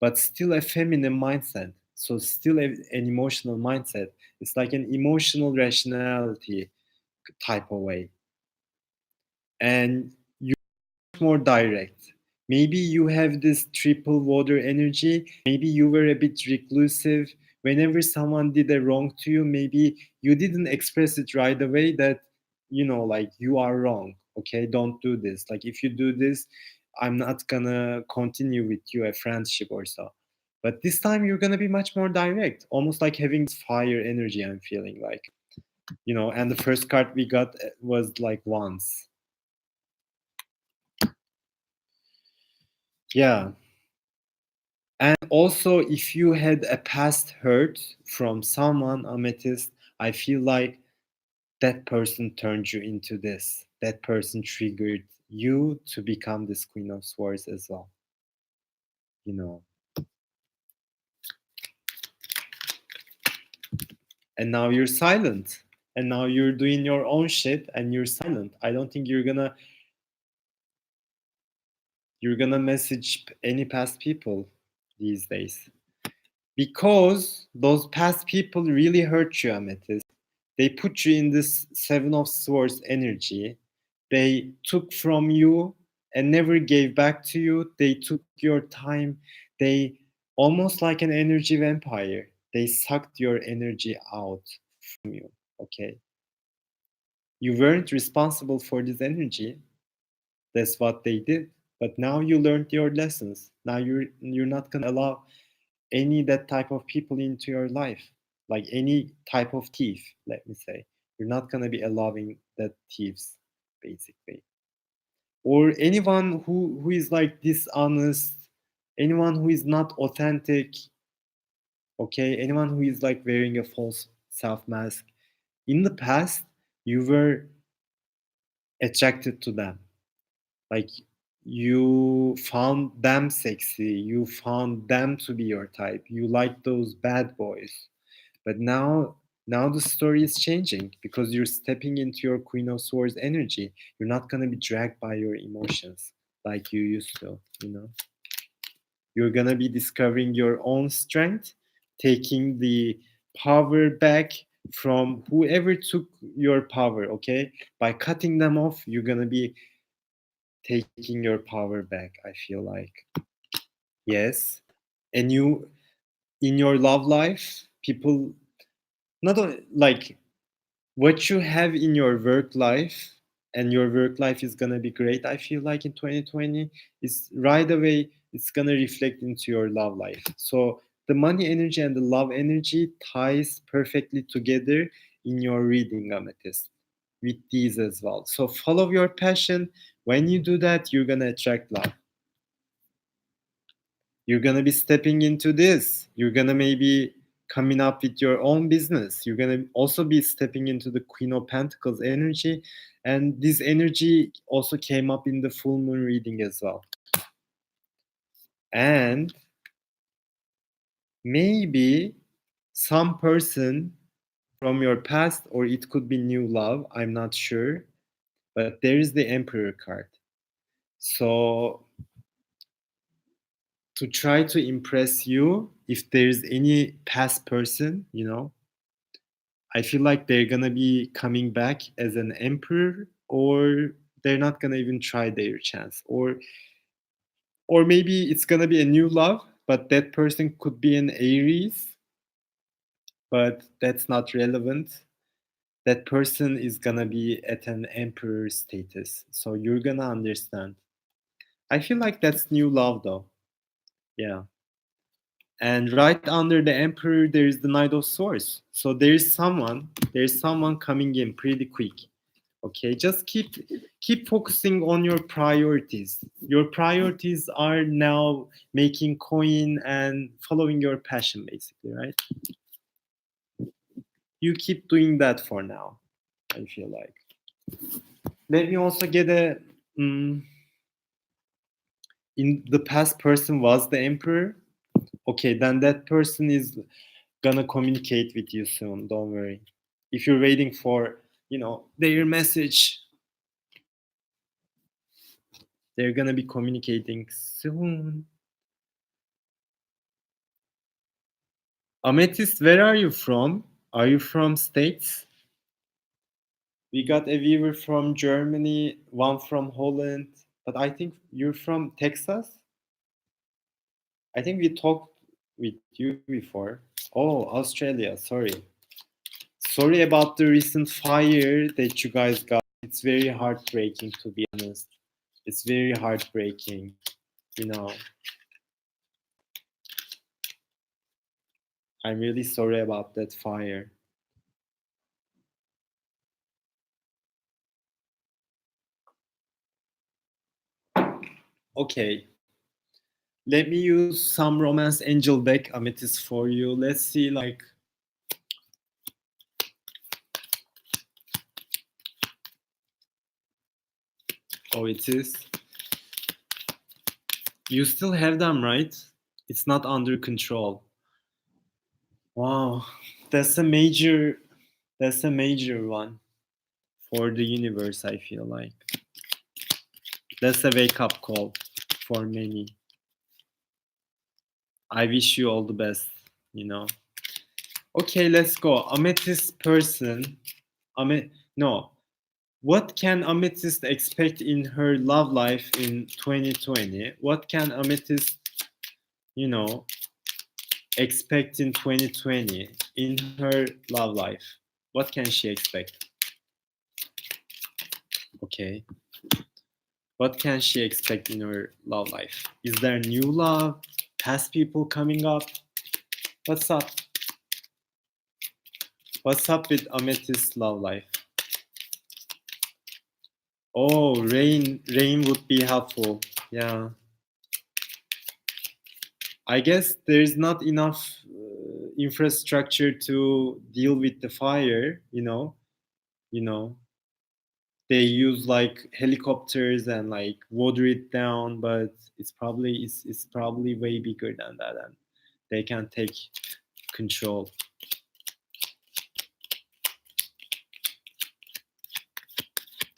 but still a feminine mindset. So still an emotional mindset. It's like an emotional rationality type of way. And more direct. Maybe you have this triple water energy. Maybe you were a bit reclusive. Whenever someone did a wrong to you, maybe you didn't express it right away that, like, you are wrong. Okay, don't do this. Like, if you do this, I'm not gonna continue with you a friendship or so. But this time you're gonna be much more direct, almost like having this fire energy. I'm feeling like, and the first card we got was like once. Yeah. And also, if you had a past hurt from someone, Amethyst, I feel like that person turned you into this. That person triggered you to become this Queen of Swords as well. You know. And now you're silent. And now you're doing your own shit and you're silent. I don't think you're gonna message any past people these days. Because those past people really hurt you, Amethyst. They put you in this Seven of Swords energy. They took from you and never gave back to you. They took your time. They, almost like an energy vampire, they sucked your energy out from you. Okay. You weren't responsible for this energy. That's what they did. But now you learned your lessons. Now you're not gonna allow any that type of people into your life, like any type of thief, let me say. You're not gonna be allowing that thieves, basically, or anyone who is like dishonest, anyone who is not authentic. Okay, anyone who is like wearing a false self mask. In the past, you were attracted to them, like you found them sexy, you found them to be your type, you like those bad boys. But now the story is changing because you're stepping into your Queen of Swords energy. You're not gonna be dragged by your emotions like you used to. You're gonna be discovering your own strength, taking the power back from whoever took your power, okay? By cutting them off, you're gonna be taking your power back, I feel like. Yes. And you, in your love life, people, not like, what you have in your work life, and your work life is going to be great, I feel like, in 2020, is right away it's going to reflect into your love life. So the money energy and the love energy ties perfectly together in your reading, Amethyst, with these as well. So follow your passion. When you do that, you're going to attract love. You're gonna be stepping into this. You're gonna maybe coming up with your own business. You're gonna also be stepping into the Queen of Pentacles energy. And this energy also came up in the full moon reading as well. And maybe some person from your past, or it could be new love, I'm not sure, but there is the Emperor card. So to try to impress you, if there's any past person, I feel like they're gonna be coming back as an emperor, or they're not gonna even try their chance, or maybe it's gonna be a new love, but that person could be an Aries, but that's not relevant. That person is gonna be at an emperor status, so you're gonna understand. I feel like that's new love though. Yeah. And right under the emperor there is the knight of swords, so there's someone coming in pretty quick. Okay, just keep focusing on your priorities. Your priorities are now making coin and following your passion, basically, right? You keep doing that for now, I feel like. Let me also get a in the past person was the emperor. Okay, then that person is gonna communicate with you soon, don't worry. If you're waiting for their message, they're gonna be communicating soon. Amethyst, where are you from? Are you from States? We got a viewer from Germany, one from Holland, but I think you're from Texas. I think we talked with you before. Oh, Australia, sorry. Sorry about the recent fire that you guys got. It's very heartbreaking, to be honest. It's very heartbreaking, you know. I'm really sorry about that fire. Okay, let me use some romance angel deck amethyst for you. Let's see, like, oh, it is. You still have them, right? It's not under control. Wow, that's a major, that's a major one for the universe. I feel like that's a wake up call for many. I wish you all the best. You know. Okay, let's go. Amethyst person. No. What can Amethyst expect in her love life in 2020? What can Amethyst, you know, expect in 2020 in her love life? What can she expect? Okay. What can she expect in her love life? Is there new love? Past people coming up? What's up? What's up with Amethyst's love life? Oh, rain would be helpful. Yeah. I guess there's not enough infrastructure to deal with the fire, you know. They use like helicopters and like water it down, but it's probably way bigger than that, and they can take control.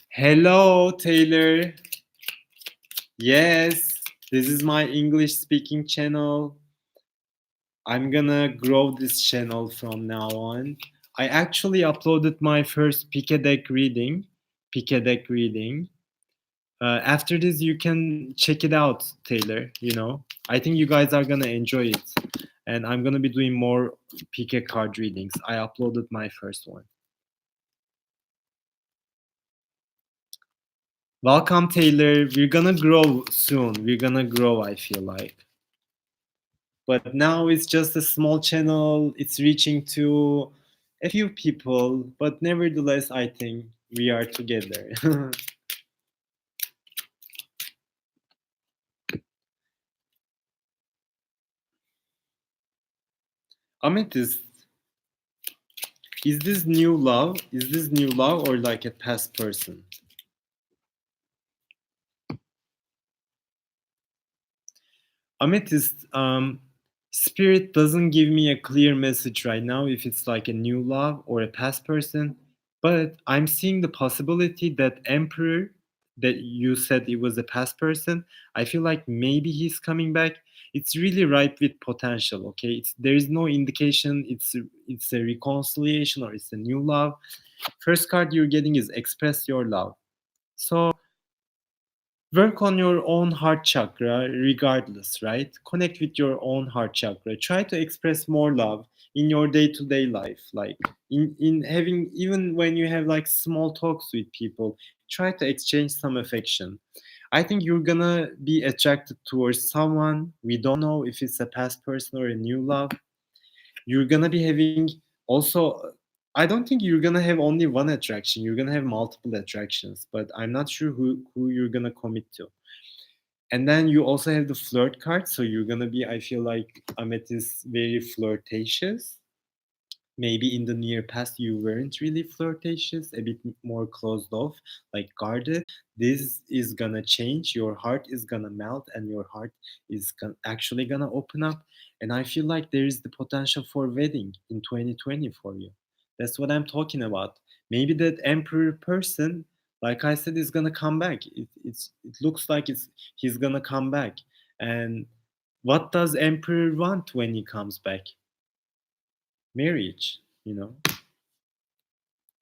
Hello, Taylor. Yes, this is my English speaking channel. I'm gonna grow this channel from now on. I actually uploaded my first Pique deck reading. Pique deck reading. After this, you can check it out, Taylor. I think you guys are gonna enjoy it, and I'm gonna be doing more Pique card readings. I uploaded my first one. Welcome, Taylor. We're gonna grow soon. We're gonna grow, I feel like. But now it's just a small channel. It's reaching to a few people, but nevertheless, I think we are together. Amethyst, is this new love? Is this new love or like a past person? Amethyst, Spirit doesn't give me a clear message right now if it's like a new love or a past person, but I'm seeing the possibility that Emperor, that you said it was a past person, I feel like maybe he's coming back. It's really ripe with potential, okay? There is no indication it's a reconciliation or it's a new love. First card you're getting is express your love. So work on your own heart chakra regardless, right? Connect with your own heart chakra. Try to express more love in your day-to-day life, like in having, even when you have like small talks with people, try to exchange some affection. I think you're gonna be attracted towards someone. We don't know if it's a past person or a new love. You're gonna be having also, I don't think you're gonna have only one attraction. You're gonna have multiple attractions, but I'm not sure who you're gonna commit to. And then you also have the flirt card, so you're gonna be, I feel like Amit is very flirtatious. Maybe in the near past you weren't really flirtatious, a bit more closed off, like guarded. This is gonna change. Your heart is gonna melt and your heart is actually gonna open up. And I feel like there is the potential for wedding in 2020 for you. That's what I'm talking about. Maybe that emperor person, like I said, is gonna come back. It looks like he's gonna come back. And what does emperor want when he comes back? Marriage, you know.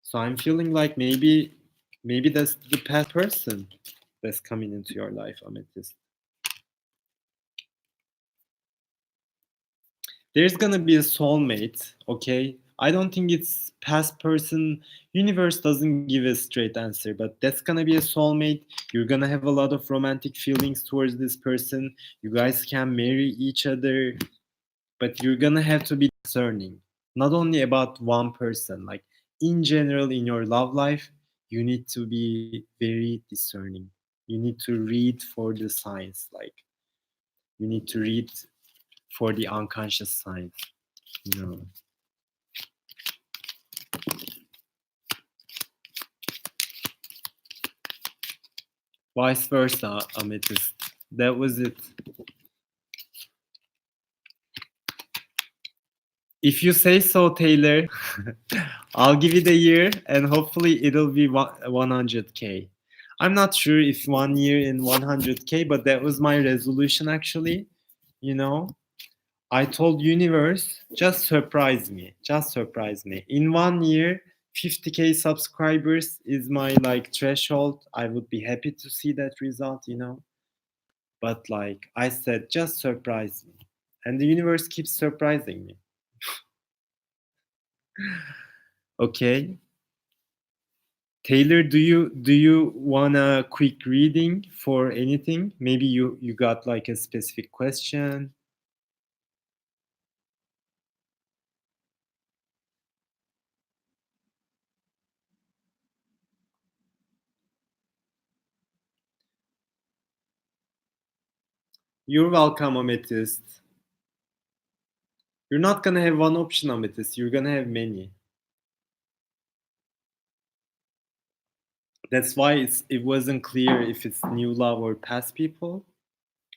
So I'm feeling like maybe that's the past person that's coming into your life, Amethyst. There's gonna be a soulmate, okay? I don't think it's past person. Universe doesn't give a straight answer, but that's gonna be a soulmate. You're gonna have a lot of romantic feelings towards this person. You guys can marry each other, but you're gonna have to be discerning. Not only about one person, like in general in your love life, you need to be very discerning. You need to read for the signs, like you need to read for the unconscious signs. You know. Vice versa, Amethyst. That was it. If you say so, Taylor, I'll give it a year and hopefully it'll be 100K. I'm not sure if 1 year in 100K, but that was my resolution actually. You know, I told universe, just surprise me, just surprise me. In 1 year, 50K subscribers is my like threshold. I would be happy to see that result, you know. But like I said, just surprise me. And the universe keeps surprising me. Okay. Taylor, do you want a quick reading for anything? Maybe you got like a specific question. You're welcome, Amethyst. You're not gonna have one option, Amethyst. You're gonna have many. That's why it wasn't clear if it's new love or past people.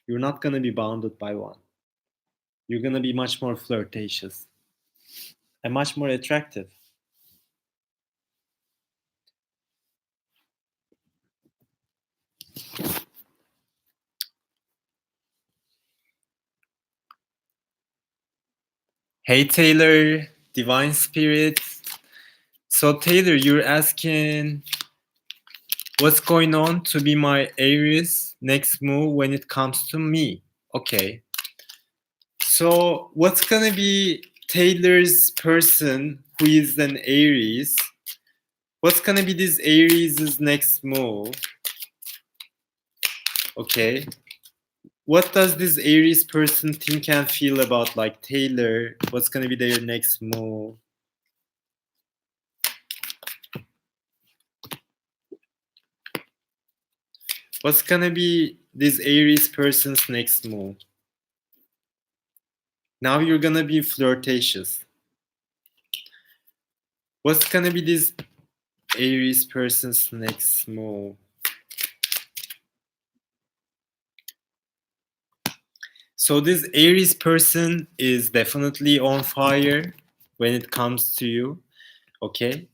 You're not gonna be bounded by one. You're gonna be much more flirtatious and much more attractive. Hey Taylor, Divine Spirit. So Taylor, you're asking what's going on to be my Aries next move when it comes to me. Okay. So what's gonna be Taylor's person who is an Aries? What's gonna be this Aries' next move? Okay. What does this Aries person think and feel about like Taylor? What's gonna be their next move? What's gonna be this Aries person's next move? Now you're gonna be flirtatious. What's gonna be this Aries person's next move? So this Aries person is definitely on fire when it comes to you. Okay.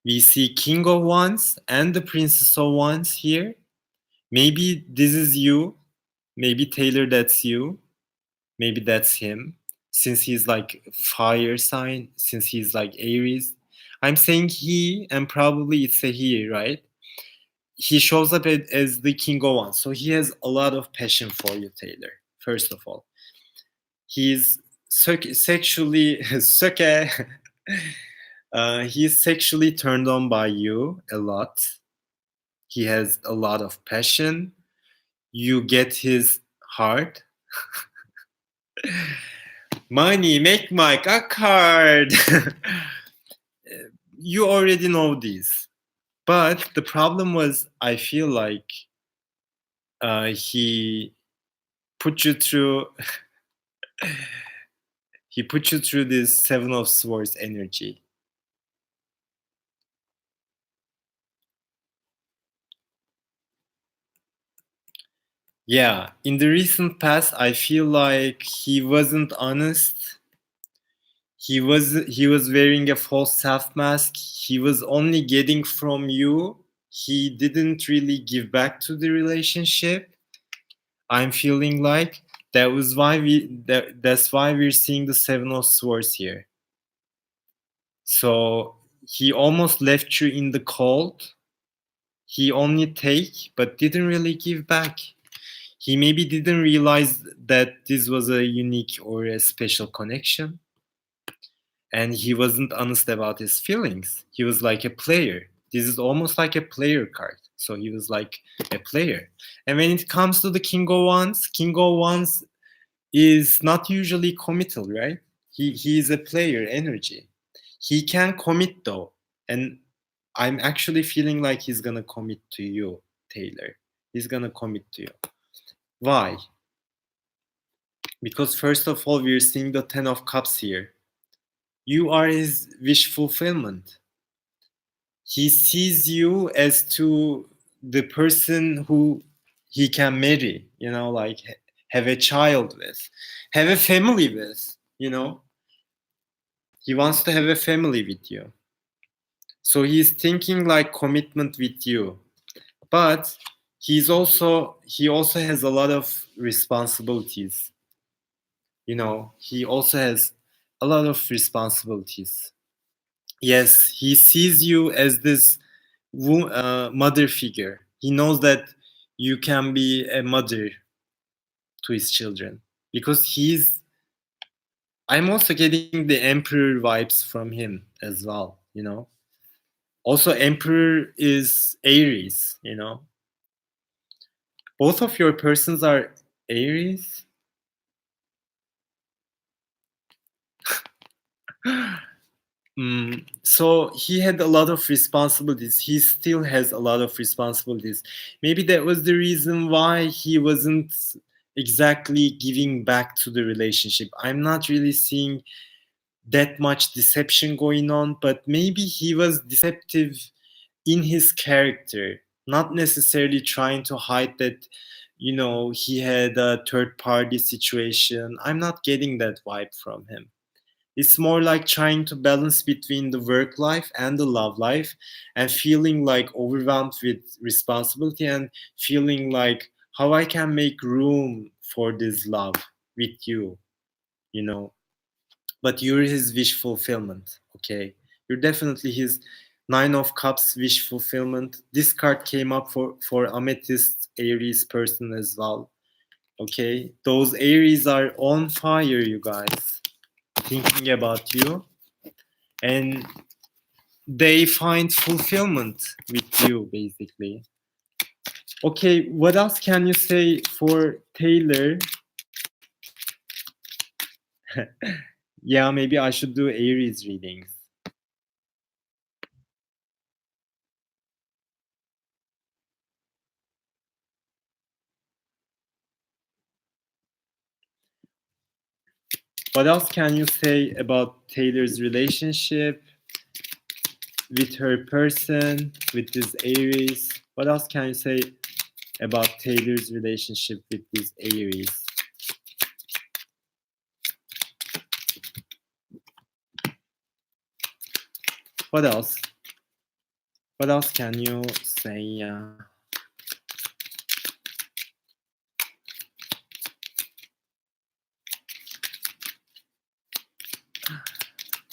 We see King of Wands and the Princess of Wands here. Maybe this is you. Maybe Taylor, that's you. Maybe that's him. Since he's like fire sign, since he's like Aries. I'm saying he, and probably it's a he, right? He shows up as the King of Wands. So he has a lot of passion for you, Taylor, first of all. He's sexually, he's sexually turned on by you a lot. He has a lot of passion. You get his heart. Money, make Mike a card. You already know this. But the problem was, I feel like he put you through. He put you through this Seven of Swords energy. Yeah, in the recent past, I feel like he wasn't honest. He was wearing a false self mask. He was only getting from you. He didn't really give back to the relationship. I'm feeling like that's why we're seeing the Seven of Swords here. So he almost left you in the cold. He only take but didn't really give back. He maybe didn't realize that this was a unique or a special connection, and he wasn't honest about his feelings. He was like a player. This is almost like a player card. So he was like a player. And when it comes to the King of Wands is not usually committal, right? He is a player energy. He can commit though. And I'm actually feeling like he's gonna commit to you, Taylor. He's gonna commit to you. Why? Because first of all, we're seeing the Ten of Cups here. You are his wish fulfillment. He sees you as to the person who he can marry, like have a child with, have a family with, He wants to have a family with you. So he's thinking like commitment with you. But he also has a lot of responsibilities. He also has a lot of responsibilities. Yes, he sees you as this mother figure. He knows that you can be a mother to his children because I'm also getting the emperor vibes from him as well. Also, emperor is Aries. Both of your persons are Aries. So he had a lot of responsibilities. He still has a lot of responsibilities. Maybe that was the reason why he wasn't exactly giving back to the relationship. I'm not really seeing that much deception going on, but maybe he was deceptive in his character, not necessarily trying to hide that, he had a third party situation. I'm not getting that vibe from him. It's more like trying to balance between the work life and the love life and feeling like overwhelmed with responsibility and feeling like how I can make room for this love with you know. But you're his wish fulfillment, okay? You're definitely his Nine of Cups wish fulfillment. This card came up for Amethyst Aries person as well, okay? Those Aries are on fire, you guys, thinking about you, and they find fulfillment with you basically. Okay, what else can you say for Taylor? Yeah, maybe I should do Aries readings. What else can you say about Taylor's relationship with her person, with this Aries? What else can you say about Taylor's relationship with this Aries? What else? What else can you say? Yeah.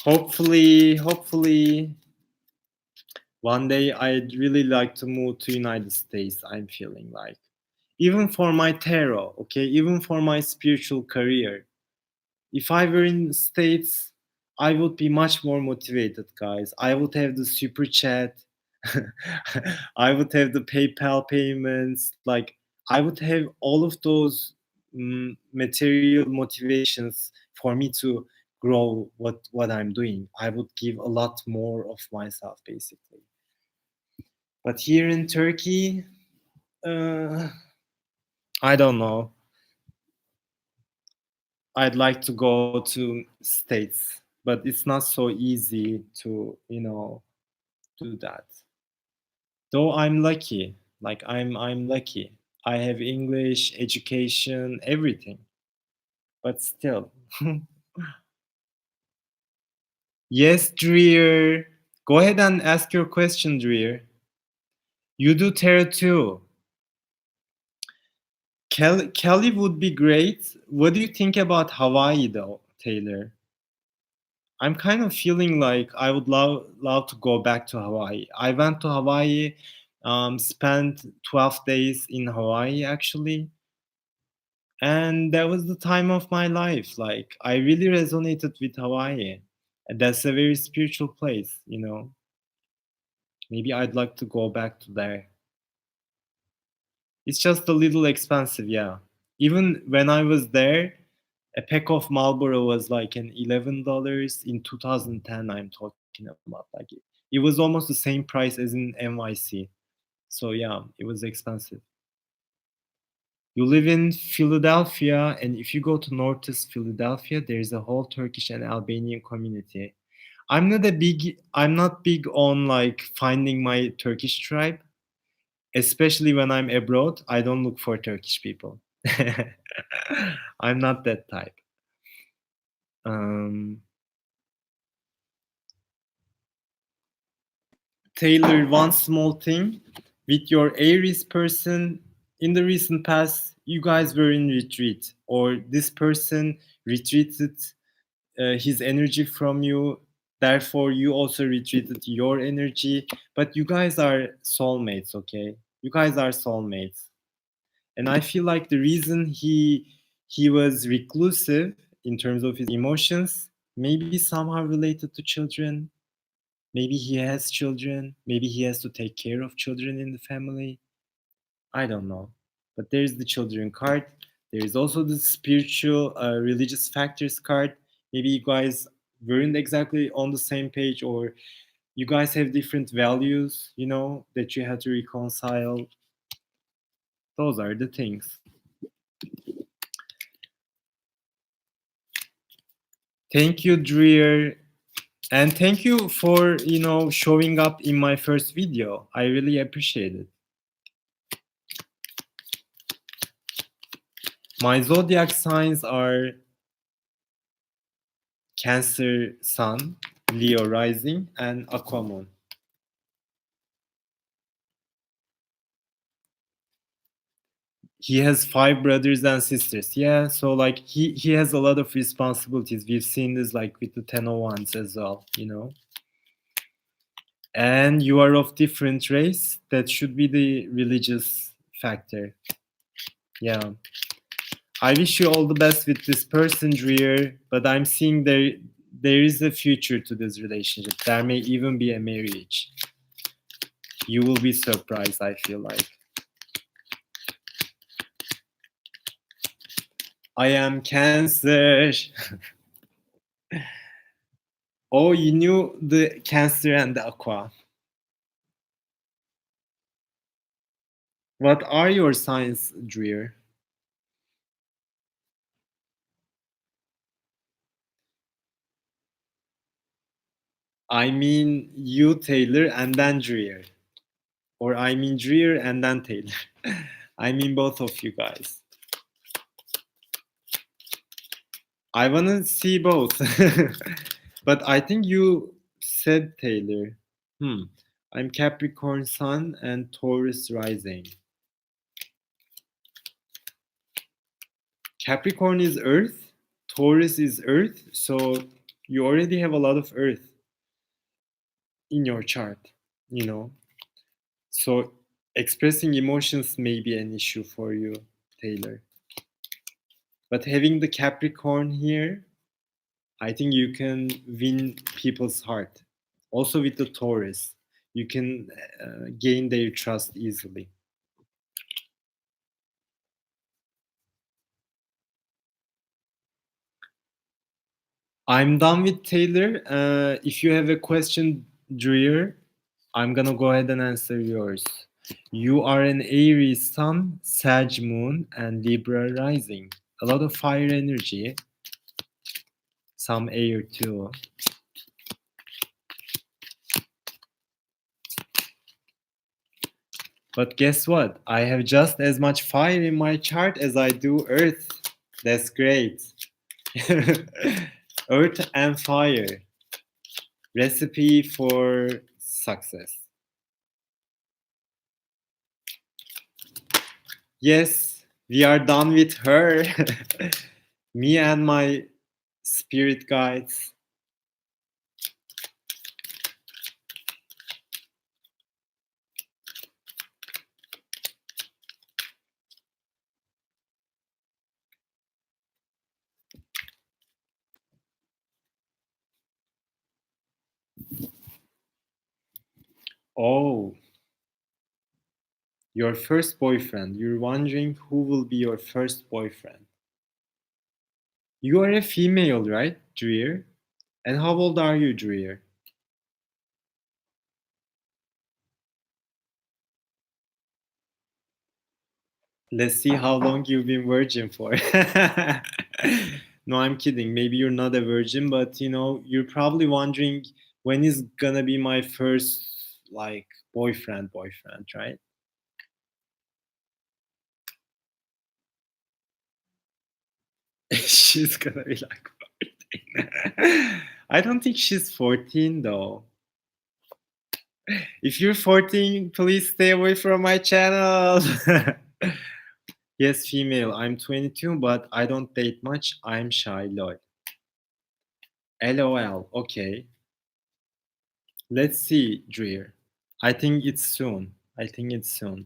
Hopefully, one day I'd really like to move to United States. I'm feeling like, even for my tarot, okay, even for my spiritual career. If I were in the States, I would be much more motivated, guys. I would have the super chat. I would have the PayPal payments. Like, I would have all of those material motivations for me to grow what I'm doing. I would give a lot more of myself, basically. But here in Turkey, uh, I don't know. I'd like to go to States, but it's not so easy to, do that. Though I'm lucky, like I'm lucky. I have English, education, everything. But still. Yes, Dreer. Go ahead and ask your question, Dreer. You do tarot too. Kelly would be great. What do you think about Hawaii though, Taylor? I'm kind of feeling like I would love to go back to Hawaii. I went to Hawaii, spent 12 days in Hawaii actually, and that was the time of my life. Like I really resonated with Hawaii. And that's a very spiritual place. Maybe I'd like to go back to there. It's just a little expensive, yeah. Even when I was there, a pack of Marlboro was like an $11 in 2010. I'm talking about like it was almost the same price as in NYC. So yeah, it was expensive. You live in Philadelphia, and if you go to Northeast Philadelphia, there's a whole Turkish and Albanian community. I'm not big on like finding my Turkish tribe, especially when I'm abroad. I don't look for Turkish people. I'm not that type. Um, Taylor, one small thing with your Aries person in the recent past, you guys were in retreat, or this person retreated his energy from you. Therefore, you also retreated your energy. But you guys are soulmates, okay? You guys are soulmates. And I feel like the reason he was reclusive in terms of his emotions maybe somehow related to children. Maybe he has children. Maybe he has to take care of children in the family. I don't know. But there's the children card. There is also the spiritual, religious factors card. Maybe you guys weren't exactly on the same page, or you guys have different values, that you had to reconcile. Those are the things. Thank you, Dreer. And thank you for, showing up in my first video. I really appreciate it. My zodiac signs are Cancer Sun, Leo Rising, and Aquaman. He has 5 brothers and sisters. Yeah, so like he has a lot of responsibilities. We've seen this like with the 1001s as well. And you are of different race. That should be the religious factor. Yeah. I wish you all the best with this person, Dreer, but I'm seeing there is a future to this relationship. There may even be a marriage. You will be surprised, I feel like. I am Cancer. Oh, you knew the Cancer and the Aqua. What are your signs, Dreer? I mean you, Taylor, and then Dreer. Or I mean Dreer and then Taylor. I mean both of you guys. I wanna see both. But I think you said Taylor. Hmm. I'm Capricorn Sun and Taurus Rising. Capricorn is Earth, Taurus is Earth, so you already have a lot of Earth in your chart, you know. So expressing emotions may be an issue for you, Taylor. But having the Capricorn here, I think you can win people's heart. Also with the Taurus, you can gain their trust easily. I'm done with Taylor. If you have a question, Dreer, I'm gonna go ahead and answer yours. You are an Aries Sun, Sag Moon, and Libra Rising. A lot of fire energy, some air too. But guess what? I have just as much fire in my chart as I do Earth. That's great. Earth and fire. Recipe for success. Yes, we are done with her. Me and my spirit guides. Oh, your first boyfriend. You're wondering who will be your first boyfriend. You are a female, right, Dreer? And how old are you, Dreer? Let's see how long you've been virgin for. No, I'm kidding. Maybe you're not a virgin, but you're probably wondering when is gonna be my first like boyfriend, right? She's gonna be like 14. I don't think she's 14 though. If you're 14, please stay away from my channel. Yes, female. I'm 22, but I don't date much. I'm shy, Lloyd. LOL. Okay. Let's see, Dreer. I think it's soon. I think it's soon.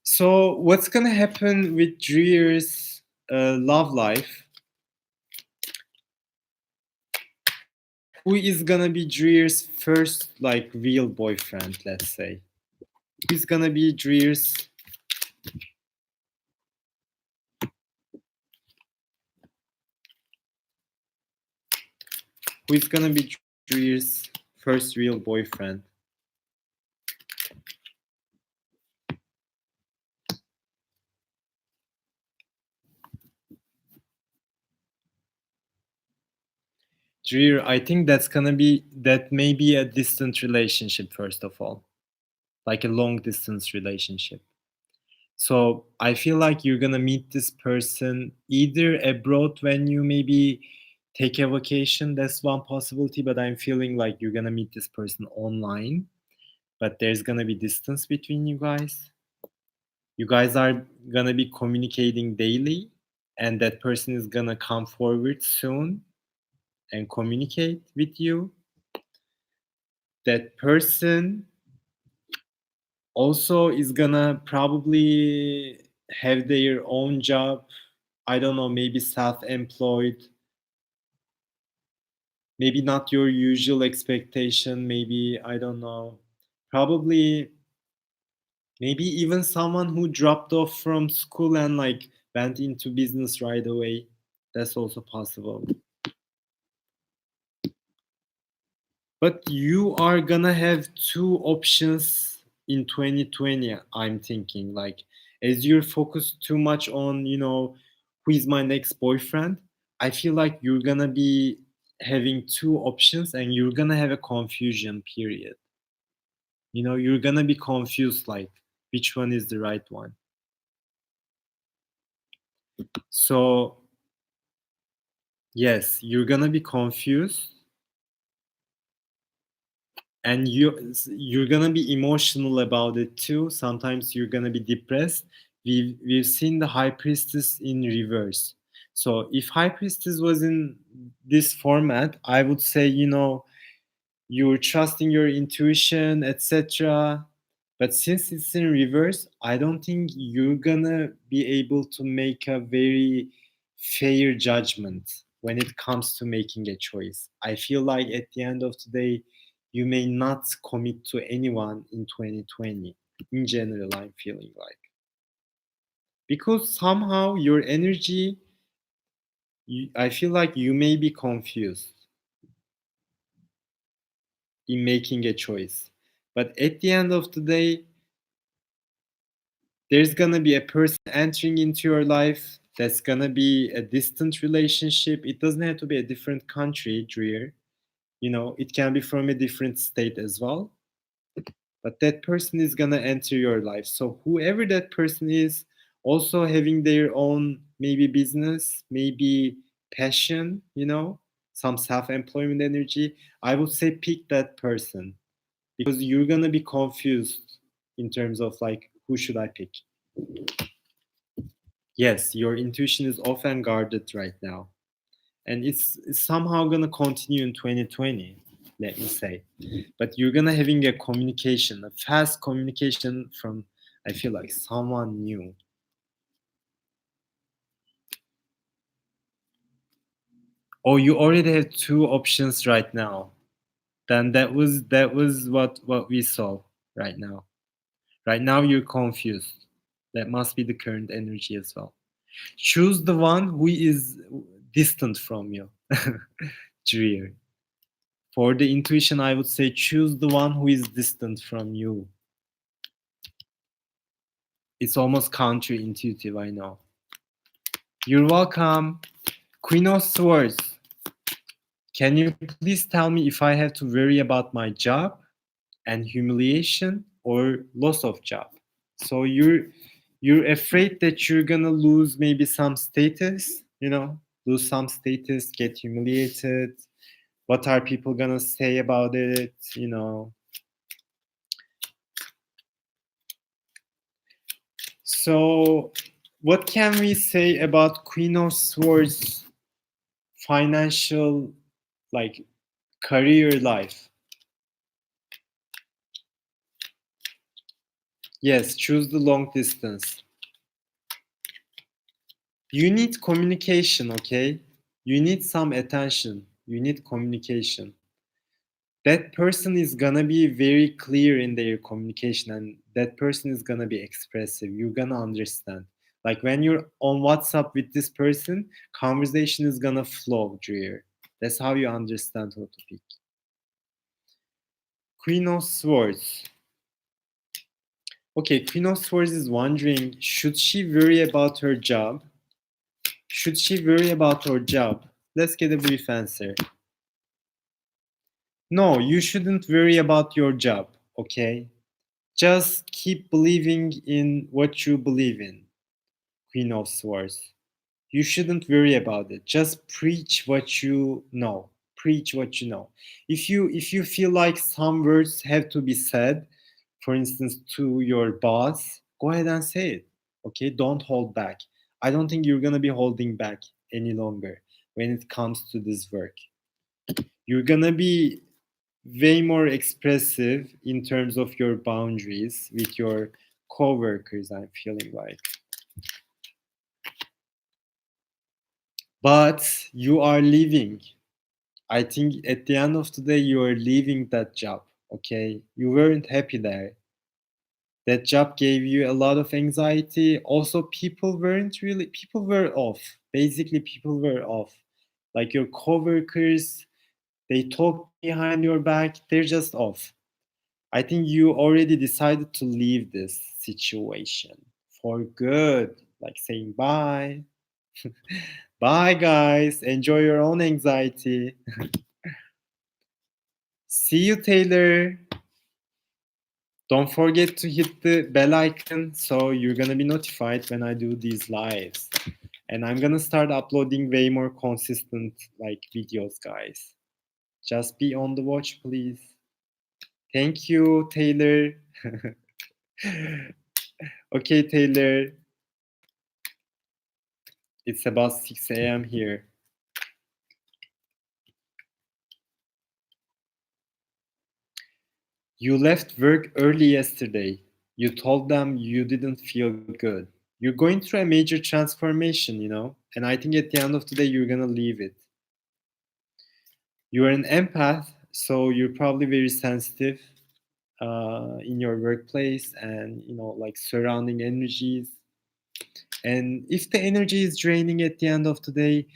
So, what's gonna happen with Dreer's love life? Who is gonna be Dreer's first like real boyfriend? Let's say who's gonna be Dreer's first real boyfriend? Dreer, I think that may be a distant relationship first of all, like a long distance relationship. So I feel like you're gonna meet this person either abroad when you maybe take a vacation. That's one possibility, but I'm feeling like you're gonna meet this person online, but there's gonna be distance between you guys. You guys are gonna be communicating daily, and that person is gonna come forward soon and communicate with you. That person also is gonna probably have their own job. I don't know, maybe self-employed, maybe not your usual expectation, maybe I don't know, probably maybe even someone who dropped off from school and like went into business right away. That's also possible. But you are gonna have two options in 2020, I'm thinking. Like, as you're focused too much on, who is my next boyfriend, I feel like you're gonna be having two options and you're gonna have a confusion period. You're gonna be confused like which one is the right one. So yes, you're gonna be confused, and you're gonna be emotional about it too. Sometimes you're gonna be depressed. We've seen the high priestess in reverse. So if high priestess was in this format, I would say, you're trusting your intuition, etc. But since it's in reverse, I don't think you're gonna be able to make a very fair judgment when it comes to making a choice. I feel like at the end of the day, you may not commit to anyone in 2020. In general, I'm feeling like. Because somehow your energy, I feel like you may be confused in making a choice. But at the end of the day, there's gonna be a person entering into your life that's gonna be a distant relationship. It doesn't have to be a different country, Dreer. It can be from a different state as well. But that person is gonna enter your life. So whoever that person is, also having their own maybe business, maybe passion, some self-employment energy. I would say pick that person because you're gonna be confused in terms of like who should I pick. Yes, your intuition is often guarded right now, and it's somehow gonna continue in 2020. Let me say, but you're gonna having a fast communication from, I feel like, someone new. Oh, you already have two options right now. Then that was what we saw right now. Right now you're confused. That must be the current energy as well. Choose the one who is distant from you. Dreer. For the intuition, I would say choose the one who is distant from you. It's almost counterintuitive, I know. You're welcome. Queen of Swords. Can you please tell me if I have to worry about my job and humiliation or loss of job? So you're afraid that you're gonna lose maybe some status, lose some status, get humiliated. What are people gonna say about it? So, what can we say about Queen of Swords financial, like, career life? Yes, choose the long distance. You need communication, okay? You need some attention. You need communication. That person is gonna be very clear in their communication, and that person is gonna be expressive. You're gonna understand. Like when you're on WhatsApp with this person, conversation is gonna flow, Dreer. That's how you understand how to pick. Queen of Swords. Okay, Queen of Swords is wondering, should she worry about her job? Should she worry about her job? Let's get a brief answer. No, you shouldn't worry about your job, okay? Just keep believing in what you believe in, Queen of Swords. You shouldn't worry about it. Just preach what you know. Preach what you know. If you feel like some words have to be said, for instance, to your boss, go ahead and say it. Okay? Don't hold back. I don't think you're gonna be holding back any longer when it comes to this work. You're gonna be way more expressive in terms of your boundaries with your coworkers, I'm feeling like. But you are leaving. I think at the end of the day, you are leaving that job. Okay, you weren't happy there. That job gave you a lot of anxiety. Also, people were off. Basically, people were off. Like your coworkers, they talk behind your back, they're just off. I think you already decided to leave this situation for good, like saying bye. Bye, guys. Enjoy your own anxiety. See you, Taylor. Don't forget to hit the bell icon so you're gonna be notified when I do these lives. And I'm gonna start uploading way more consistent like videos, guys. Just be on the watch, please. Thank you, Taylor. Okay, Taylor. It's about 6 a.m. here. You left work early yesterday. You told them you didn't feel good. You're going through a major transformation, and I think at the end of the day, you're gonna leave it. You're an empath, so you're probably very sensitive in your workplace and, like surrounding energies. And if the energy is draining at the end of the day,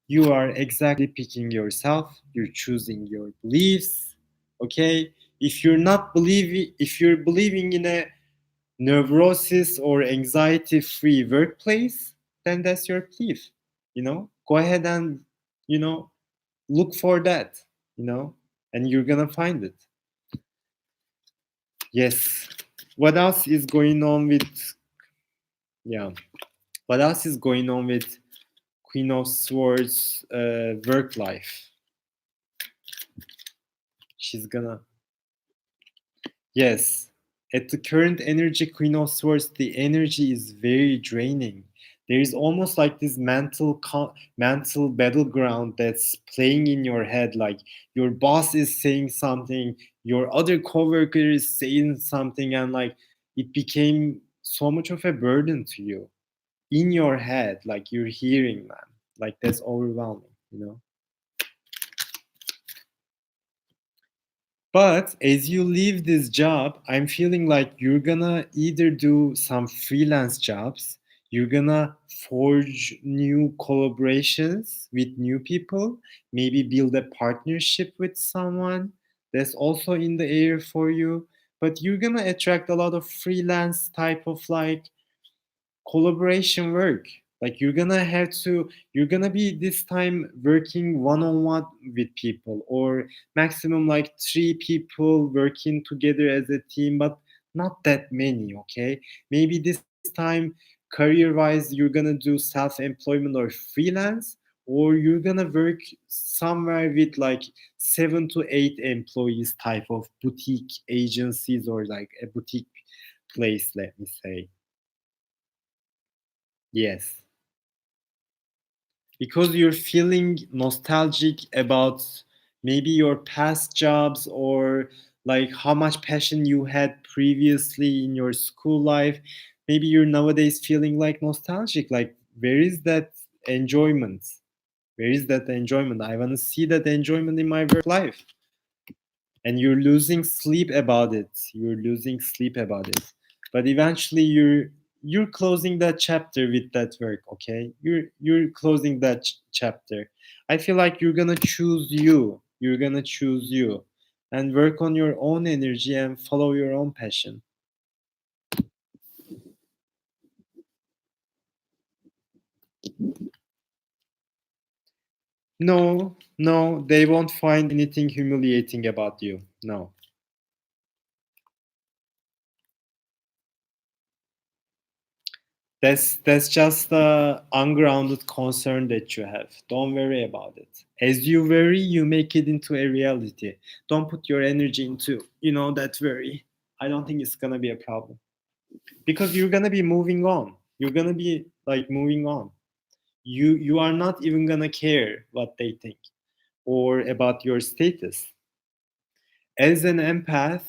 you are exactly picking yourself, you're choosing your beliefs, okay? If you're believing in a neurosis or anxiety free workplace, then that's your belief. Go ahead and, you know, look for that, and you're gonna find it. Yes. What else is going on with, yeah, what else is going on with Queen of Swords work life? She's gonna, yes, at the current energy Queen of Swords, the energy is very draining. There is almost like this mental battleground that's playing in your head. Like your boss is saying something, your other coworker is saying something, and like it became so much of a burden to you in your head. Like you're hearing them. Like that's overwhelming. But as you leave this job, I'm feeling like you're gonna either do some freelance jobs, you're gonna forge new collaborations with new people, maybe build a partnership with someone that's also in the air for you. But you're gonna attract a lot of freelance type of like collaboration work. Like you're gonna be this time working one-on-one with people, or maximum like three people working together as a team, but not that many. Okay, maybe this time career wise you're gonna do self-employment or freelance, or you're gonna work somewhere with like 7 to 8 employees type of boutique agencies, or like a boutique place, let me say. Yes, because you're feeling nostalgic about maybe your past jobs, or like how much passion you had previously in your school life. Maybe you're nowadays feeling like nostalgic, like where is that enjoyment? Where is that enjoyment? I want to see that enjoyment in my work life. And you're losing sleep about it. You're losing sleep about it. But eventually you're closing that chapter with that work. Okay, you're closing that chapter. I feel like you're gonna choose you. You're gonna choose you and work on your own energy and follow your own passion. No, no, they won't find anything humiliating about you. No. That's just a ungrounded concern that you have. Don't worry about it. As you worry, you make it into a reality. Don't put your energy into, that worry. I don't think it's gonna be a problem. Because you're gonna be moving on. You're gonna be like moving on. You are not even gonna care what they think or about your status. As an empath,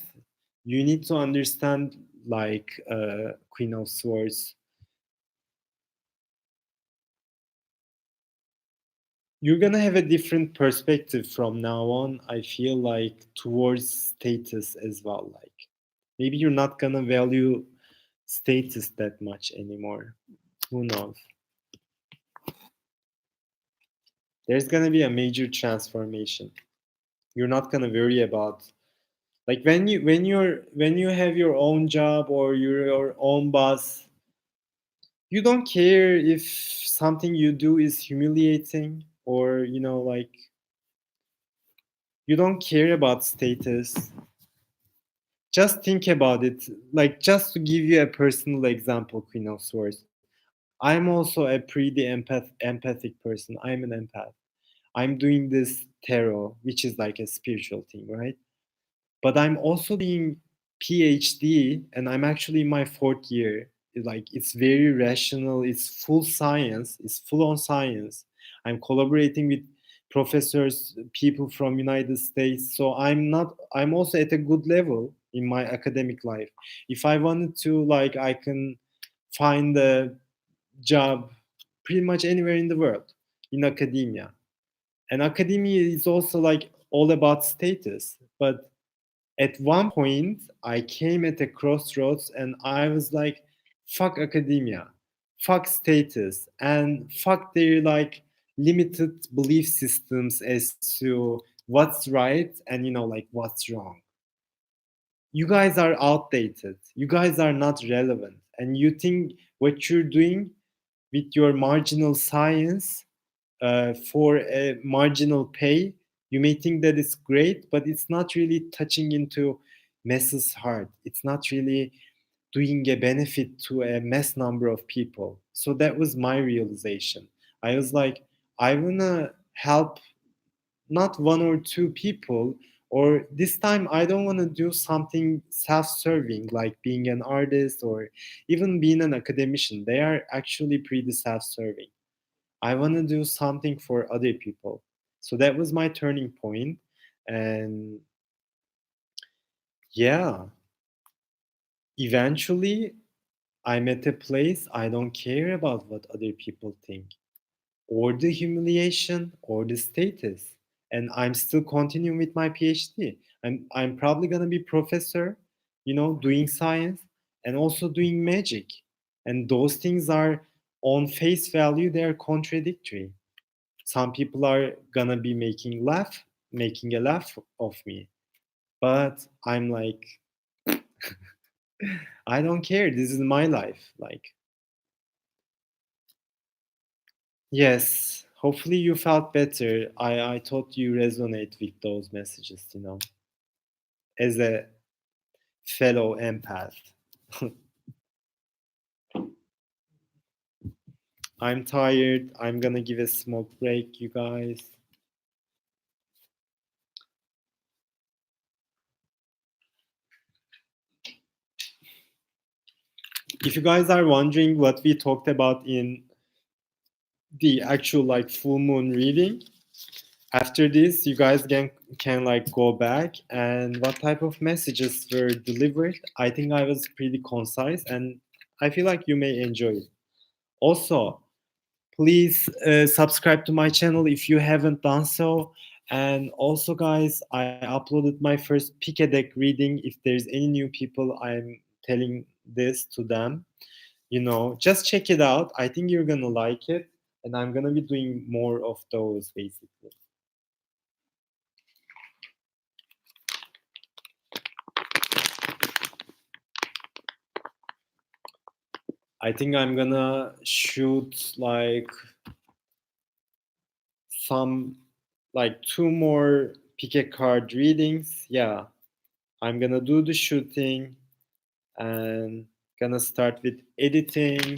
you need to understand like Queen of Swords, you're gonna have a different perspective from now on. I feel like towards status as well. Like maybe you're not gonna value status that much anymore. Who knows? There's gonna be a major transformation. You're not gonna worry about, like when you have your own job or you're your own boss. You don't care if something you do is humiliating, or like, you don't care about status. Just think about it. Like, just to give you a personal example, Queen of Swords, I'm also a pretty empathic person. I'm an empath. I'm doing this tarot, which is like a spiritual thing, right? But I'm also doing PhD, and I'm actually in my fourth year. Like, it's very rational. It's full science. It's full on science. I'm collaborating with professors, people from United States. So I'm also at a good level in my academic life. If I wanted to, like, I can find a job pretty much anywhere in the world in academia. And academia is also like all about status. But at one point, I came at a crossroads and I was like, fuck academia, fuck status, and fuck their like limited belief systems as to what's right and like what's wrong. You guys are outdated. You guys are not relevant. And you think what you're doing with your marginal science for a marginal pay, you may think that it's great, but it's not really touching into masses' heart. It's not really doing a benefit to a mass number of people. So that was my realization. I was like, I wanna help not one or two people, or this time I don't want to do something self-serving like being an artist or even being an academician. They are actually pretty self-serving. I want to do something for other people. So that was my turning point. And yeah, eventually I'm at a place I don't care about what other people think, or the humiliation or the status. And I'm still continuing with my PhD. I'm probably gonna be professor, doing science and also doing magic. And those things are on face value, they're contradictory. Some people are gonna be making a laugh of me. But I'm like, I don't care. This is my life. Like, yes, hopefully you felt better. I thought you resonate with those messages, as a fellow empath. I'm tired. I'm gonna give a smoke break, you guys. If you guys are wondering what we talked about in the actual like full moon reading, after this you guys can like go back and what type of messages were delivered. I think I was pretty concise and I feel like you may enjoy it. Also, please subscribe to my channel if you haven't done so. And also, guys, I uploaded my first pick a deck reading. If there's any new people, I'm telling this to them. Just check it out. I think you're gonna like it, and I'm gonna be doing more of those basically. I think I'm gonna shoot like some like two more pick a card readings. Yeah, I'm gonna do the shooting and gonna start with editing,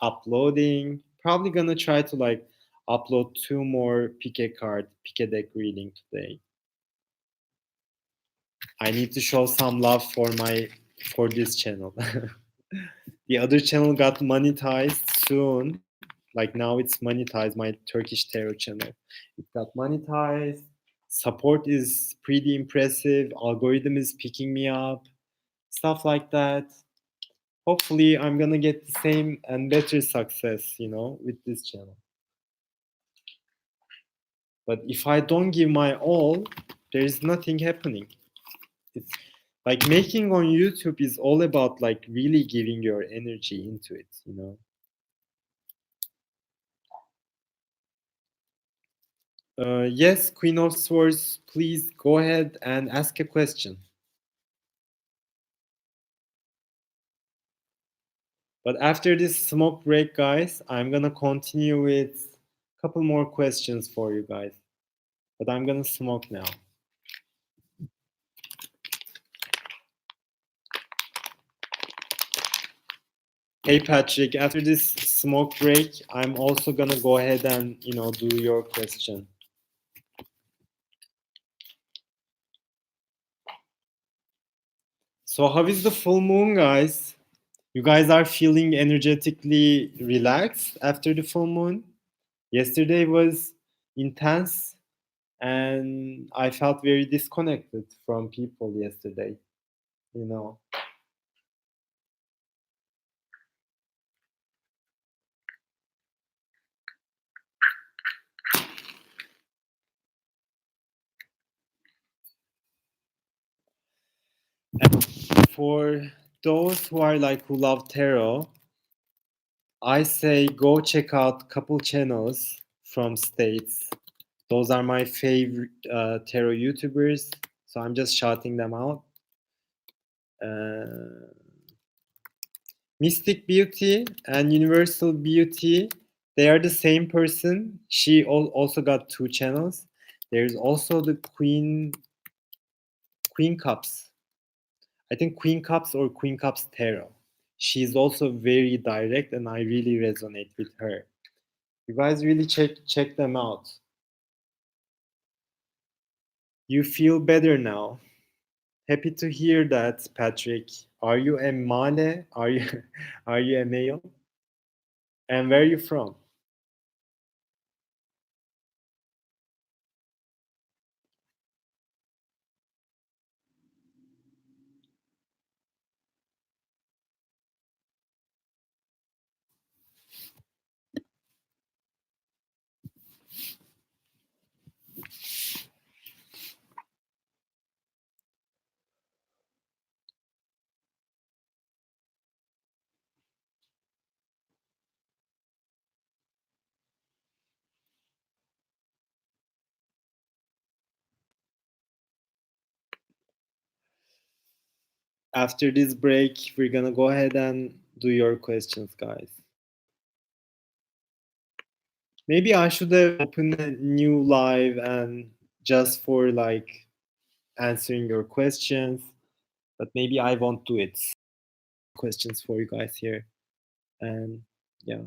uploading. Probably gonna try to like upload two more pick a deck reading today. I need to show some love for this channel. The other channel got monetized soon. Like now it's monetized, my Turkish tarot channel. It got monetized. Support is pretty impressive. Algorithm is picking me up. Stuff like that. Hopefully I'm gonna get the same and better success, with this channel. But if I don't give my all, there is nothing happening. It's like making on YouTube is all about like really giving your energy into it. Yes, Queen of Swords, please go ahead and ask a question. But after this smoke break, guys, I'm gonna continue with a couple more questions for you guys. But I'm gonna smoke now. Hey Patrick, after this smoke break, I'm also gonna go ahead and do your question. So how is the full moon, guys? You guys are feeling energetically relaxed after the full moon? Yesterday was intense and I felt very disconnected from people yesterday, you know. And for those who are like who love tarot, I say go check out couple channels from States. Those are my favorite tarot YouTubers, so I'm just shouting them out. Uh, Mystic Beauty and Universal Beauty, they are the same person. She also got two channels. There's also the Queen Cups. I think Queen Cups or Queen Cups Tarot. She's also very direct, and I really resonate with her. You guys really check them out. You feel better now. Happy to hear that, Patrick. Are you a male? Are you are you a male? And where are you from? After this break, we're gonna go ahead and do your questions, guys. Maybe I should have opened a new live and just for like answering your questions, but maybe I won't do it. Questions for you guys here, and yeah.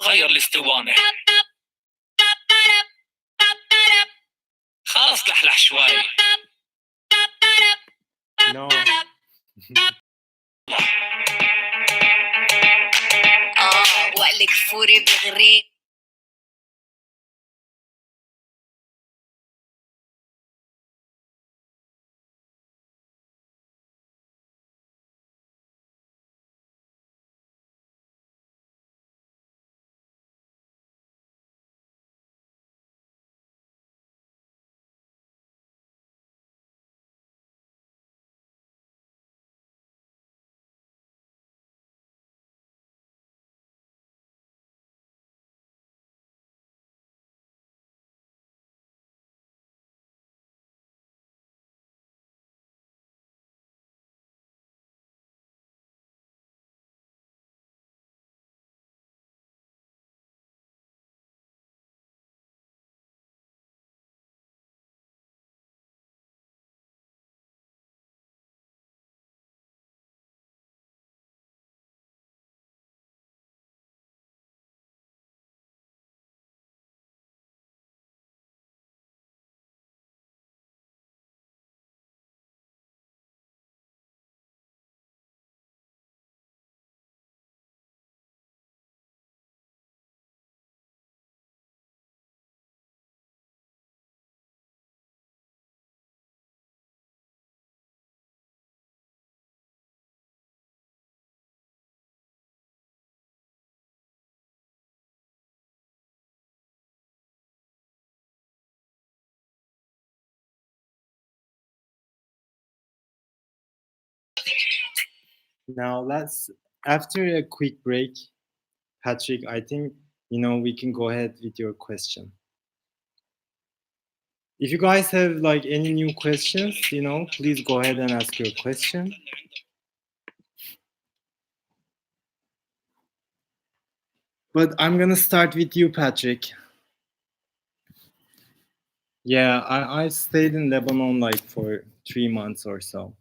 غير الاسطوانة. خلاص لحلح شوي.
No.
وقلك فوري بغري.
Now let's, after a quick break, Patrick, I think, we can go ahead with your question. If you guys have like any new questions, please go ahead and ask your question. But I'm gonna start with you, Patrick. Yeah, I stayed in Lebanon like for 3 months or so.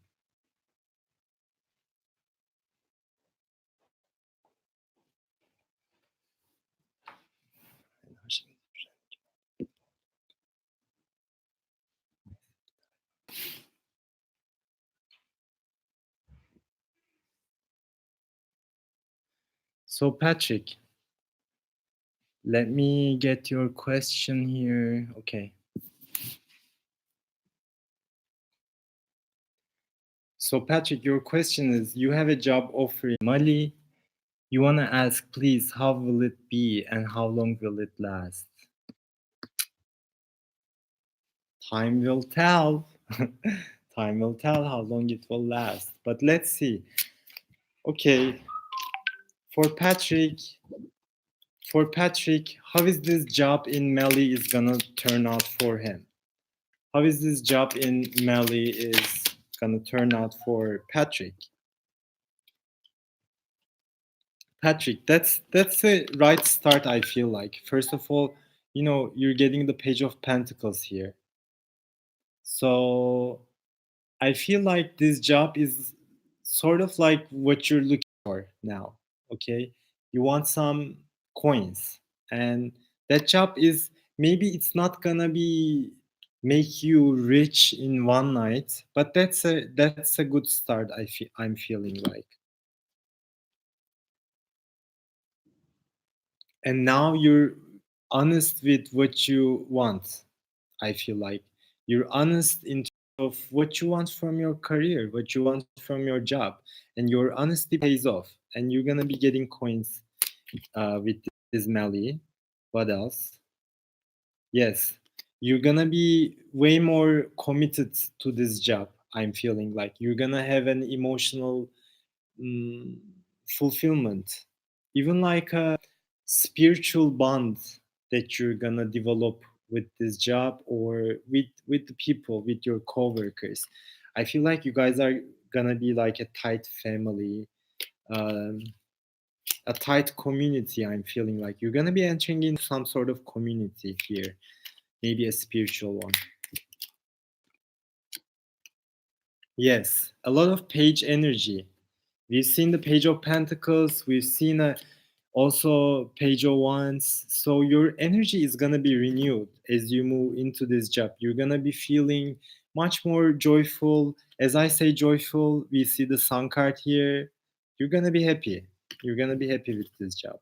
So Patrick, let me get your question here. Okay. So Patrick, your question is, you have a job offer in Mali. You want to ask, please, how will it be and how long will it last? Time will tell. Time will tell how long it will last. But let's see. Okay, for Patrick, how is this job in Mali is gonna turn out for him? How is this job in Mali is gonna turn out for Patrick? Patrick, that's a right start. I feel like, first of all, you're getting the Page of Pentacles here, so I feel like this job is sort of like what you're looking for now. Okay, you want some coins, and that job is, maybe it's not gonna be make you rich in one night, but that's a good start. I'm feeling like. And now you're honest with what you want. I feel like you're honest in terms of what you want from your career, what you want from your job, and your honesty pays off, and you're gonna be getting coins with this Mali. What else? Yes, you're gonna be way more committed to this job. I'm feeling like you're gonna have an emotional mm, fulfillment, even like a spiritual bond that you're gonna develop with this job, or with the people, with your coworkers. I feel like you guys are gonna be like a tight family, um, a tight community. I'm feeling like you're gonna be entering into some sort of community here, maybe a spiritual one. Yes, a lot of page energy. We've seen the Page of Pentacles. We've seen also Page of Wands. So your energy is gonna be renewed as you move into this job. You're gonna be feeling much more joyful. As I say joyful, we see the Sun card here. You're gonna be happy. You're gonna be happy with this job.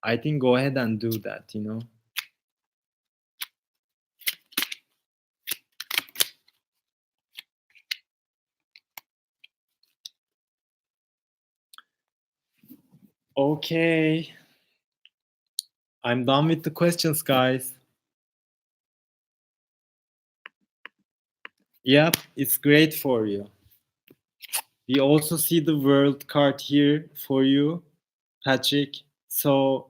I think go ahead and do that. Okay. I'm done with the questions, guys. Yep, it's great for you. We also see the world card here for you, Patrick. So,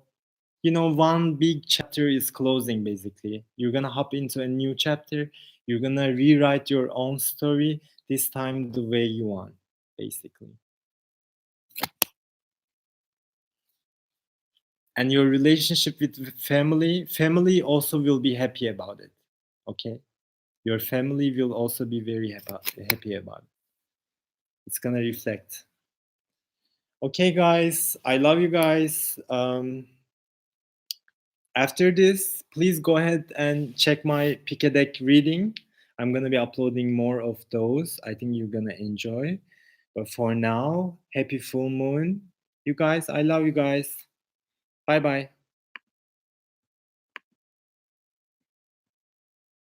one big chapter is closing basically. You're gonna hop into a new chapter. You're gonna rewrite your own story, this time the way you want, basically. And your relationship with family also will be happy about it. Okay? Your family will also be very happy about it. It's gonna reflect. Okay, guys, I love you guys. After this, please go ahead and check my pick a deck reading. I'm gonna be uploading more of those. I think you're gonna enjoy. But for now, happy full moon. You guys, I love you guys. Bye bye.